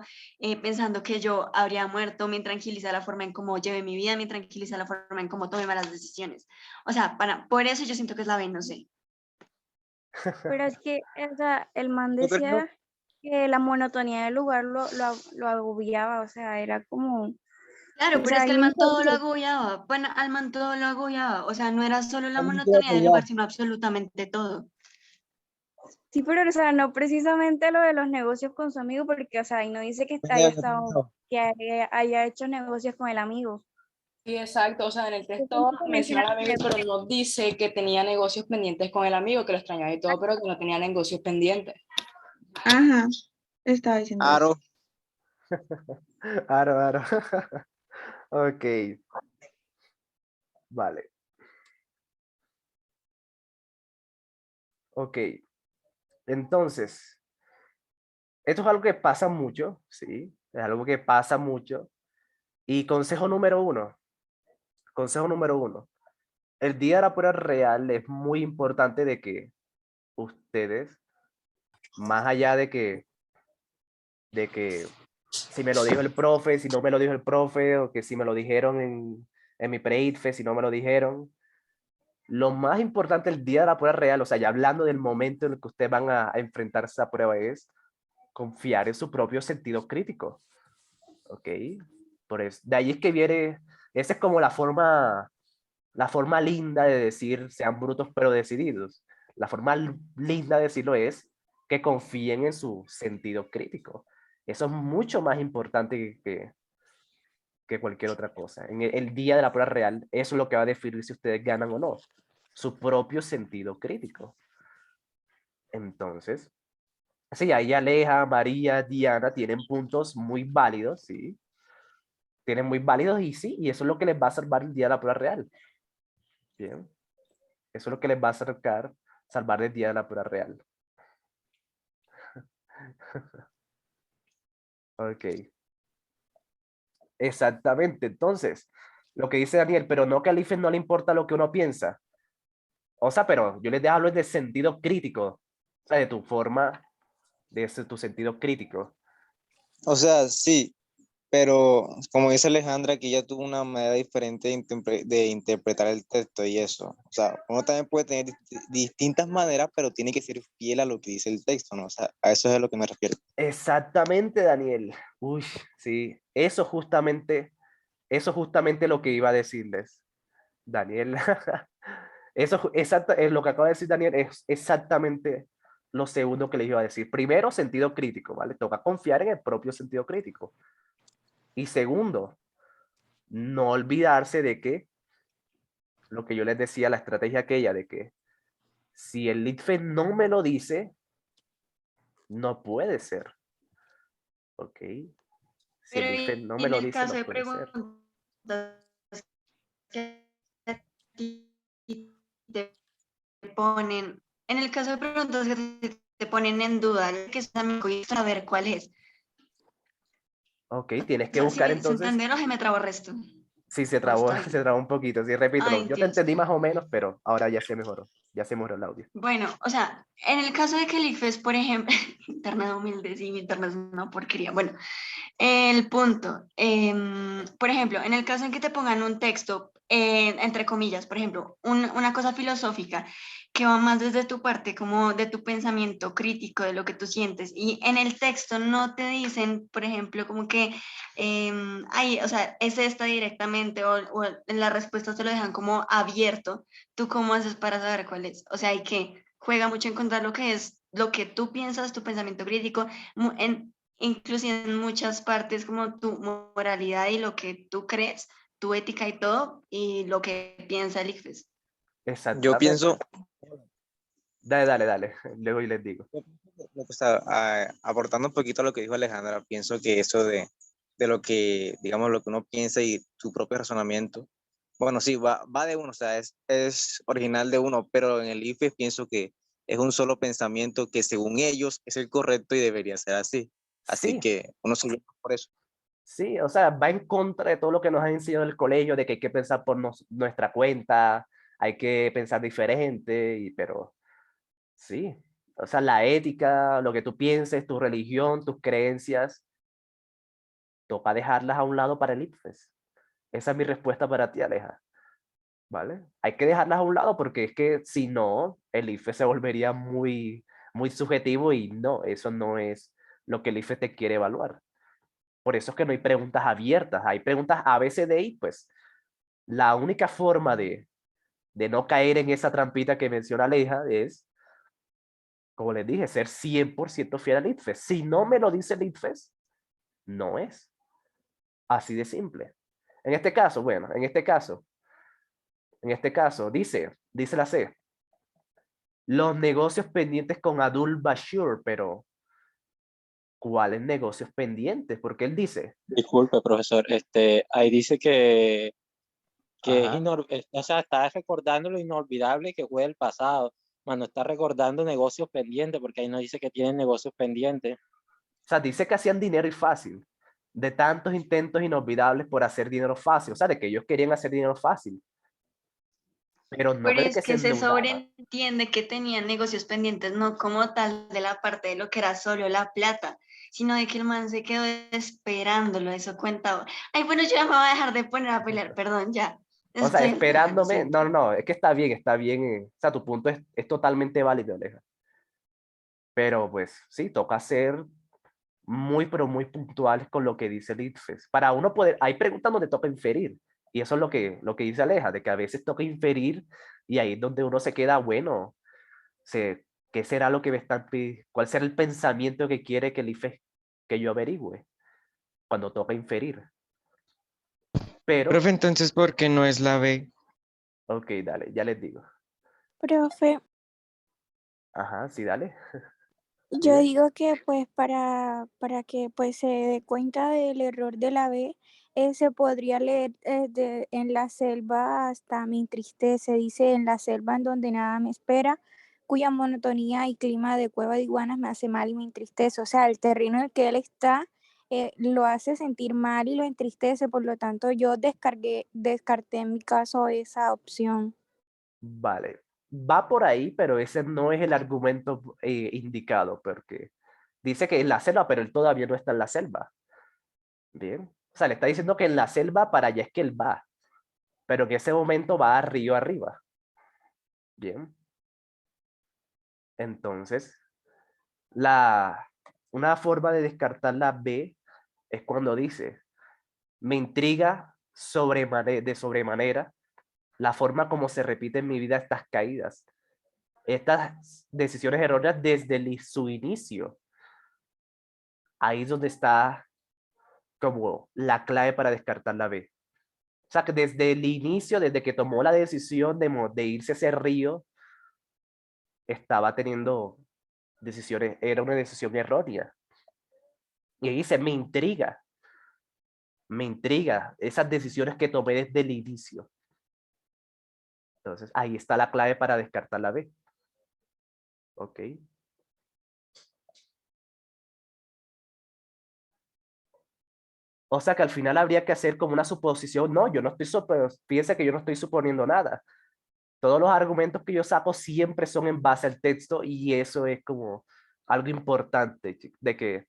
pensando que yo habría muerto, me tranquiliza la forma en cómo lleve mi vida, me tranquiliza la forma en cómo tome malas decisiones. O sea, por eso yo siento que es la B, no sé. Pero es que, o sea, el man Yo creo, decía que la monotonía del lugar lo agobiaba, o sea, era como, Claro, o pero es sea, que él el mismo man todo lo dice, agobiaba, bueno, al man todo lo agobiaba, o sea, no era solo la también quiero monotonía del apoyar. lugar, sino absolutamente todo. sí, pero, o sea, no precisamente lo de los negocios con su amigo, porque, o sea, ahí no dice que haya Venga, estado, que haya hecho negocios con el amigo. Sí, exacto. O sea, en el texto Simplemente menciona menciona al los amigo, pero negocios. no dice que tenía negocios pendientes con el amigo, que lo extrañaba y todo, pero que no tenía negocios pendientes. Ajá, estaba diciendo eso. Aro, Aro. Ok, vale. Ok, entonces, esto es algo que pasa mucho, ¿sí? Es algo que pasa mucho Y consejo número uno, el día de la prueba real es muy importante de que ustedes, más allá de que si me lo dijo el profe, si no me lo dijo el profe, o que si me lo dijeron en mi pre-ITFE, si no me lo dijeron, lo más importante el día de la prueba real, o sea, ya hablando del momento en el que ustedes van a enfrentarse a esa prueba, es confiar en su propio sentido crítico, ¿ok? Por eso, de ahí es que viene, esa es como la forma linda de decir sean brutos pero decididos. La forma linda de decirlo es que confíen en su sentido crítico. Eso es mucho más importante que cualquier otra cosa. En el día de la prueba real, eso es lo que va a definir si ustedes ganan o no. Su propio sentido crítico. Entonces, sí, ahí Aleja, María, Diana tienen puntos muy válidos, ¿sí? Tienen muy válidos y sí, y eso es lo que les va a salvar el día de la prueba real. Bien. Eso es lo que les va a acercar, salvar el día de la prueba real. Ok. Exactamente. Entonces, lo que dice Daniel, pero no que al IFES no le importa lo que uno piensa. O sea, pero yo les hablo de sentido crítico. O sea, de tu forma, de tu sentido crítico. O sea, sí, pero como dice Alejandra, que ella tuvo una manera diferente de interpretar el texto y eso. O sea, uno también puede tener distintas maneras, pero tiene que ser fiel a lo que dice el texto, ¿no? O sea, a eso es a lo que me refiero. Exactamente, Daniel. Uy, sí. Eso justamente lo que iba a decirles. Daniel. Eso exacto, es lo que acaba de decir Daniel, es exactamente lo segundo que les iba a decir. Primero, sentido crítico, ¿vale? Toca confiar en el propio sentido crítico. Y segundo, no olvidarse de que, lo que yo les decía, la estrategia aquella de que si el ITFE no me lo dice, no puede ser. ¿Ok? Si Pero el ITFE no me en lo el dice, caso no de puede ser. preguntas que a ti te ponen, en el caso de preguntas que te ponen en duda, que es amigo y saber cuál es. Ok, tienes O que sea, si buscar me hizo entonces. entender o se me trabó el resto. Sí, se O trabó, está bien. se trabó un poquito. Sí, repítelo. Ay, Yo te Dios. entendí más o menos, pero ahora ya se mejoró. Ya se mejoró el audio. Bueno, o sea, en el caso de que el ICFES, por ejemplo, internet humilde, sí, mi internet es una porquería. Bueno, el punto, por ejemplo, en el caso en que te pongan un texto, entre comillas, por ejemplo, una cosa filosófica que va más desde tu parte, como de tu pensamiento crítico, de lo que tú sientes, y en el texto no te dicen, por ejemplo, como que, ay, o sea, es esta directamente, o en la respuesta te lo dejan como abierto. ¿Tú cómo haces para saber cuál es? O sea, hay que juega mucho en contar lo que es, lo que tú piensas, tu pensamiento crítico, inclusive en muchas partes como tu moralidad y lo que tú crees, tu ética y todo, y lo que piensa el ICFES. Yo Exactamente. pienso, Dale, dale, dale. Luego y les digo. o sea, aportando un poquito a lo que dijo Alejandra, pienso que eso de lo que, digamos, lo que uno piensa y su propio razonamiento, bueno, sí, va de uno, o sea, es original de uno, pero en el IFES pienso que es un solo pensamiento que según ellos es el correcto y debería ser así. Así Sí, que uno se lleva por eso. sí, o sea, va en contra de todo lo que nos han enseñado en el colegio, de que hay que pensar por nuestra cuenta, hay que pensar diferente, pero sí, o sea, la ética, lo que tú pienses, tu religión, tus creencias, toca dejarlas a un lado para el ICFES. Esa es mi respuesta para ti, Aleja, ¿vale? Hay que dejarlas a un lado porque es que si no, el ICFES se volvería muy subjetivo y no, eso no es lo que el ICFES te quiere evaluar. Por eso es que no hay preguntas abiertas, hay preguntas A, B, C, D y pues la única forma de no caer en esa trampita que menciona Aleja es, como les dije, ser 100% fiel al ITFES. Si no me lo dice el ITFES, no es. Así de simple. En este caso, bueno, en este caso, dice la C, los negocios pendientes con Abdul Bashir, pero ¿cuáles negocios pendientes? Porque él dice, Disculpe, profesor, ahí dice que ajá, o sea, está recordando lo inolvidable que fue el pasado, cuando está recordando negocios pendientes, porque ahí no dice que tienen negocios pendientes. o sea, dice que hacían dinero y fácil. de tantos intentos inolvidables por hacer dinero fácil, o sea, de que ellos querían hacer dinero fácil, pero no Pero de es que se que se endeudaban. sobreentiende que tenían negocios pendientes, no como tal de la parte de lo que era solo la plata, sino de que el man se quedó esperándolo, eso cuenta. Ay, bueno, yo ya me voy a dejar de poner a pelear, perdón, ya. O sea, Estoy alterada, lo esperándome, siento. no, es que está bien, o sea, tu punto es totalmente válido, Aleja. Pero pues sí, toca ser muy, pero muy puntuales con lo que dice el ITFES. Para uno poder, hay preguntas donde toca inferir, y eso es lo que dice Aleja, de que a veces toca inferir, y ahí es donde uno se queda, bueno, ¿qué será lo que me están pidiendo? ¿Cuál será el pensamiento que quiere que el IFES, que yo averigüe cuando toca inferir? Pero, Profe, entonces, ¿por qué no es la B? ok, dale, ya les digo. Profe, Ajá, sí, dale. yo Dime. digo que pues para que pues se dé cuenta del error de la B, se podría leer en la selva hasta me entristece, dice en la selva en donde nada me espera, cuya monotonía y clima de cueva de iguanas me hace mal y me entristece. O sea, el terreno en el que él está lo hace sentir mal y lo entristece, por lo tanto yo descarté en mi caso esa opción. Vale, va por ahí, pero ese no es el argumento indicado, porque dice que en la selva, pero él todavía no está en la selva. Bien. O sea, le está diciendo que en la selva para allá es que él va, pero que ese momento va a río arriba. Bien. Entonces, la, una forma de descartar la B es cuando dice, me intriga de sobremanera la forma como se repite en mi vida estas caídas, estas decisiones erróneas desde su inicio. Ahí es donde está como la clave para descartar la B. O sea, que desde el inicio, desde que tomó la decisión de irse a ese río, estaba teniendo decisiones, era una decisión errónea. Y ahí dice, me intriga esas decisiones que tomé desde el inicio. Entonces, ahí está la clave para descartar la B. Ok. O sea que al final habría que hacer como una suposición. No, yo no estoy, fíjense que yo no estoy suponiendo nada. Todos los argumentos que yo saco siempre son en base al texto y eso es como algo importante de que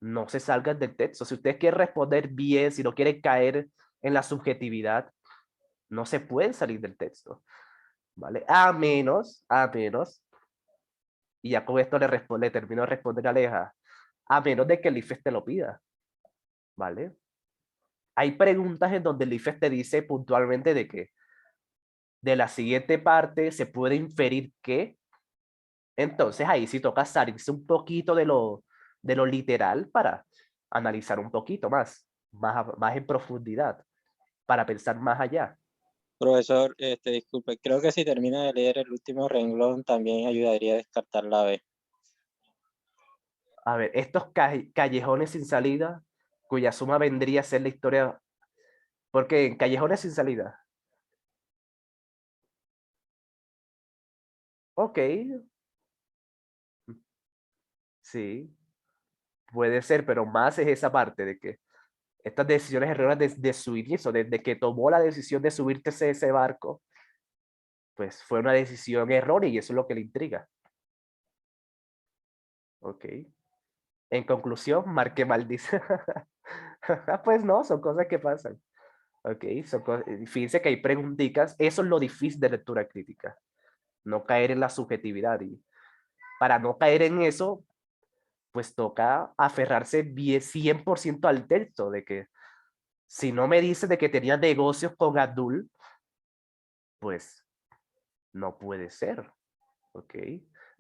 no se salgan del texto. Si ustedes quieren responder bien, si no quieren caer en la subjetividad, no se pueden salir del texto, ¿vale? A menos, y ya con esto le termino de responder a Aleja, a menos de que el IFES te lo pida, ¿vale? Hay preguntas en donde el IFES te dice puntualmente de que de la siguiente parte se puede inferir que, entonces ahí sí toca salirse un poquito de lo literal para analizar un poquito más en profundidad, para pensar más allá. Profesor, disculpe, creo que si termina de leer el último renglón también ayudaría a descartar la B. A ver, estos callejones sin salida, cuya suma vendría a ser la historia, porque en callejones sin salida. Ok, sí, puede ser, pero más es esa parte de que estas decisiones erróneas desde su inicio, desde que tomó la decisión de subirte a ese barco, pues fue una decisión errónea y eso es lo que le intriga. Ok. En conclusión, marqué mal, dice. Pues no, son cosas que pasan. Ok, fíjense que hay preguntitas, eso es lo difícil de lectura crítica, no caer en la subjetividad y para no caer en eso, pues toca aferrarse bien 100% al texto, de que si no me dice de que tenía negocios con Abdul, pues no puede ser, ¿ok?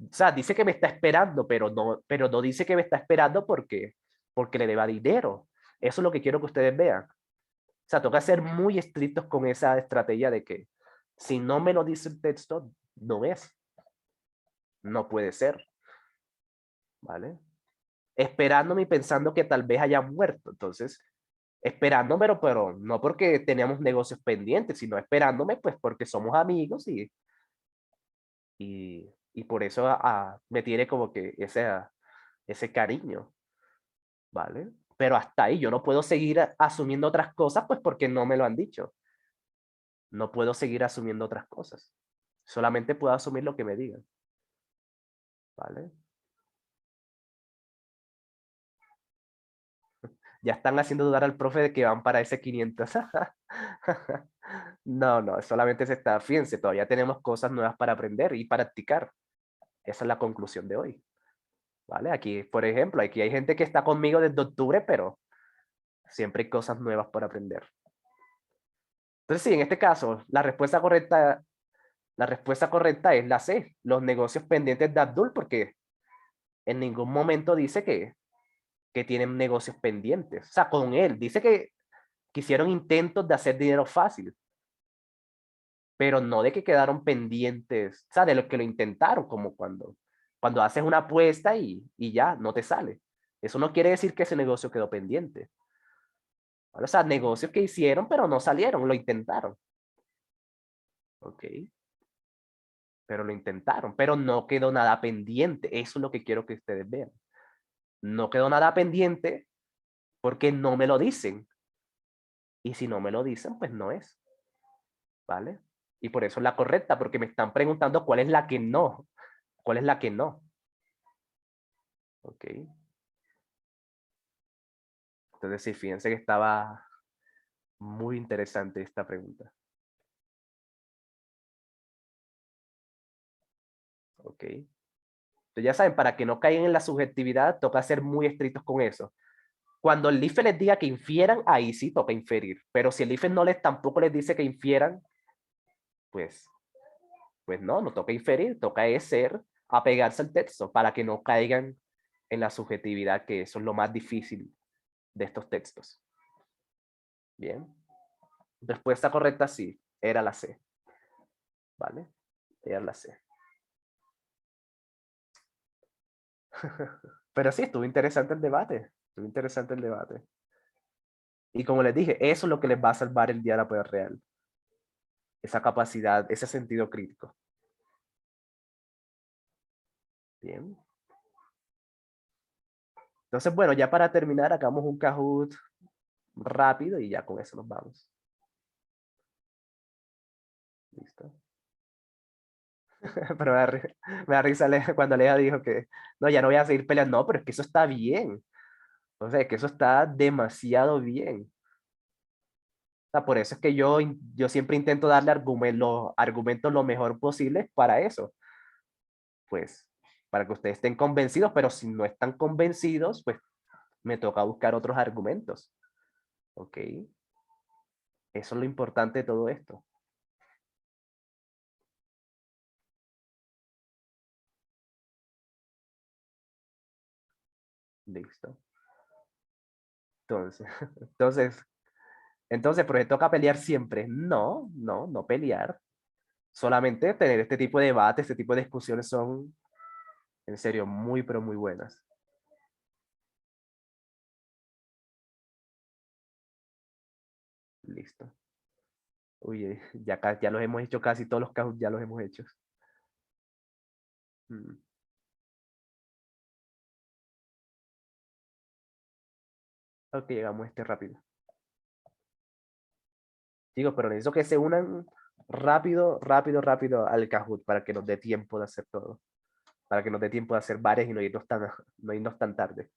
O sea, dice que me está esperando, pero no dice que me está esperando porque le deba dinero. Eso es lo que quiero que ustedes vean. O sea, toca ser muy estrictos con esa estrategia de que si no me lo dice el texto, no es. No puede ser, ¿vale? Esperándome y pensando que tal vez haya muerto. Entonces, esperándome, pero no porque teníamos negocios pendientes, sino esperándome, pues porque somos amigos y por eso me tiene como que ese cariño, ¿vale? Pero hasta ahí, yo no puedo seguir asumiendo otras cosas, pues porque no me lo han dicho. No puedo seguir asumiendo otras cosas. Solamente puedo asumir lo que me digan. ¿Vale? Ya están haciendo dudar al profe de que van para ese 500. No, solamente se está, fíjense, todavía tenemos cosas nuevas para aprender y practicar. Esa es la conclusión de hoy. ¿Vale? Aquí, por ejemplo, aquí hay gente que está conmigo desde octubre, pero siempre hay cosas nuevas por aprender. Entonces, sí, en este caso, la respuesta correcta es la C, los negocios pendientes de Abdul, porque en ningún momento dice que tienen negocios pendientes. O sea, con él, dice que hicieron intentos de hacer dinero fácil, pero no de que quedaron pendientes, o sea, de los que lo intentaron, como cuando haces una apuesta y ya, no te sale. Eso no quiere decir que ese negocio quedó pendiente. O sea, negocios que hicieron, pero no salieron, lo intentaron. Ok. Pero lo intentaron, pero no quedó nada pendiente. Eso es lo que quiero que ustedes vean. No quedó nada pendiente porque no me lo dicen. Y si no me lo dicen, pues no es. ¿Vale? Y por eso es la correcta, porque me están preguntando cuál es la que no. ¿Cuál es la que no? Ok. Entonces, sí, fíjense que estaba muy interesante esta pregunta. Ok. Entonces, ya saben, para que no caigan en la subjetividad, toca ser muy estrictos con eso. Cuando el IFE les diga que infieran, ahí sí toca inferir. Pero si el IFE tampoco les dice que infieran, pues no toca inferir, toca ser, apegarse al texto para que no caigan en la subjetividad, que eso es lo más difícil de estos textos. Bien. Respuesta correcta sí, era la C. ¿Vale? Era la C. Pero sí, estuvo interesante el debate. Estuvo interesante el debate. Y como les dije, eso es lo que les va a salvar el día de la prueba real. Esa capacidad, ese sentido crítico. Bien. Entonces, bueno, ya para terminar, hagamos un Kahoot rápido y ya con eso nos vamos. Listo. Pero me da risa cuando Lea dijo que no, ya no voy a seguir peleando. No, pero es que eso está bien. O sea, es que eso está demasiado bien. O sea, por eso es que yo siempre intento darle los argumentos lo mejor posible para eso. Pues, para que ustedes estén convencidos, pero si no están convencidos, pues me toca buscar otros argumentos. ¿Ok? Eso es lo importante de todo esto. Listo. Entonces, ¿pero te toca pelear siempre? No pelear. Solamente tener este tipo de debates, este tipo de discusiones son, en serio, muy, pero muy buenas. Listo. Uy, ya los hemos hecho casi todos los casos, ya los hemos hecho. Ok, llegamos a este rápido. Chicos, pero necesito que se unan rápido al Kahoot para que nos dé tiempo de hacer todo. Para que nos dé tiempo de hacer varias y no irnos tan tarde.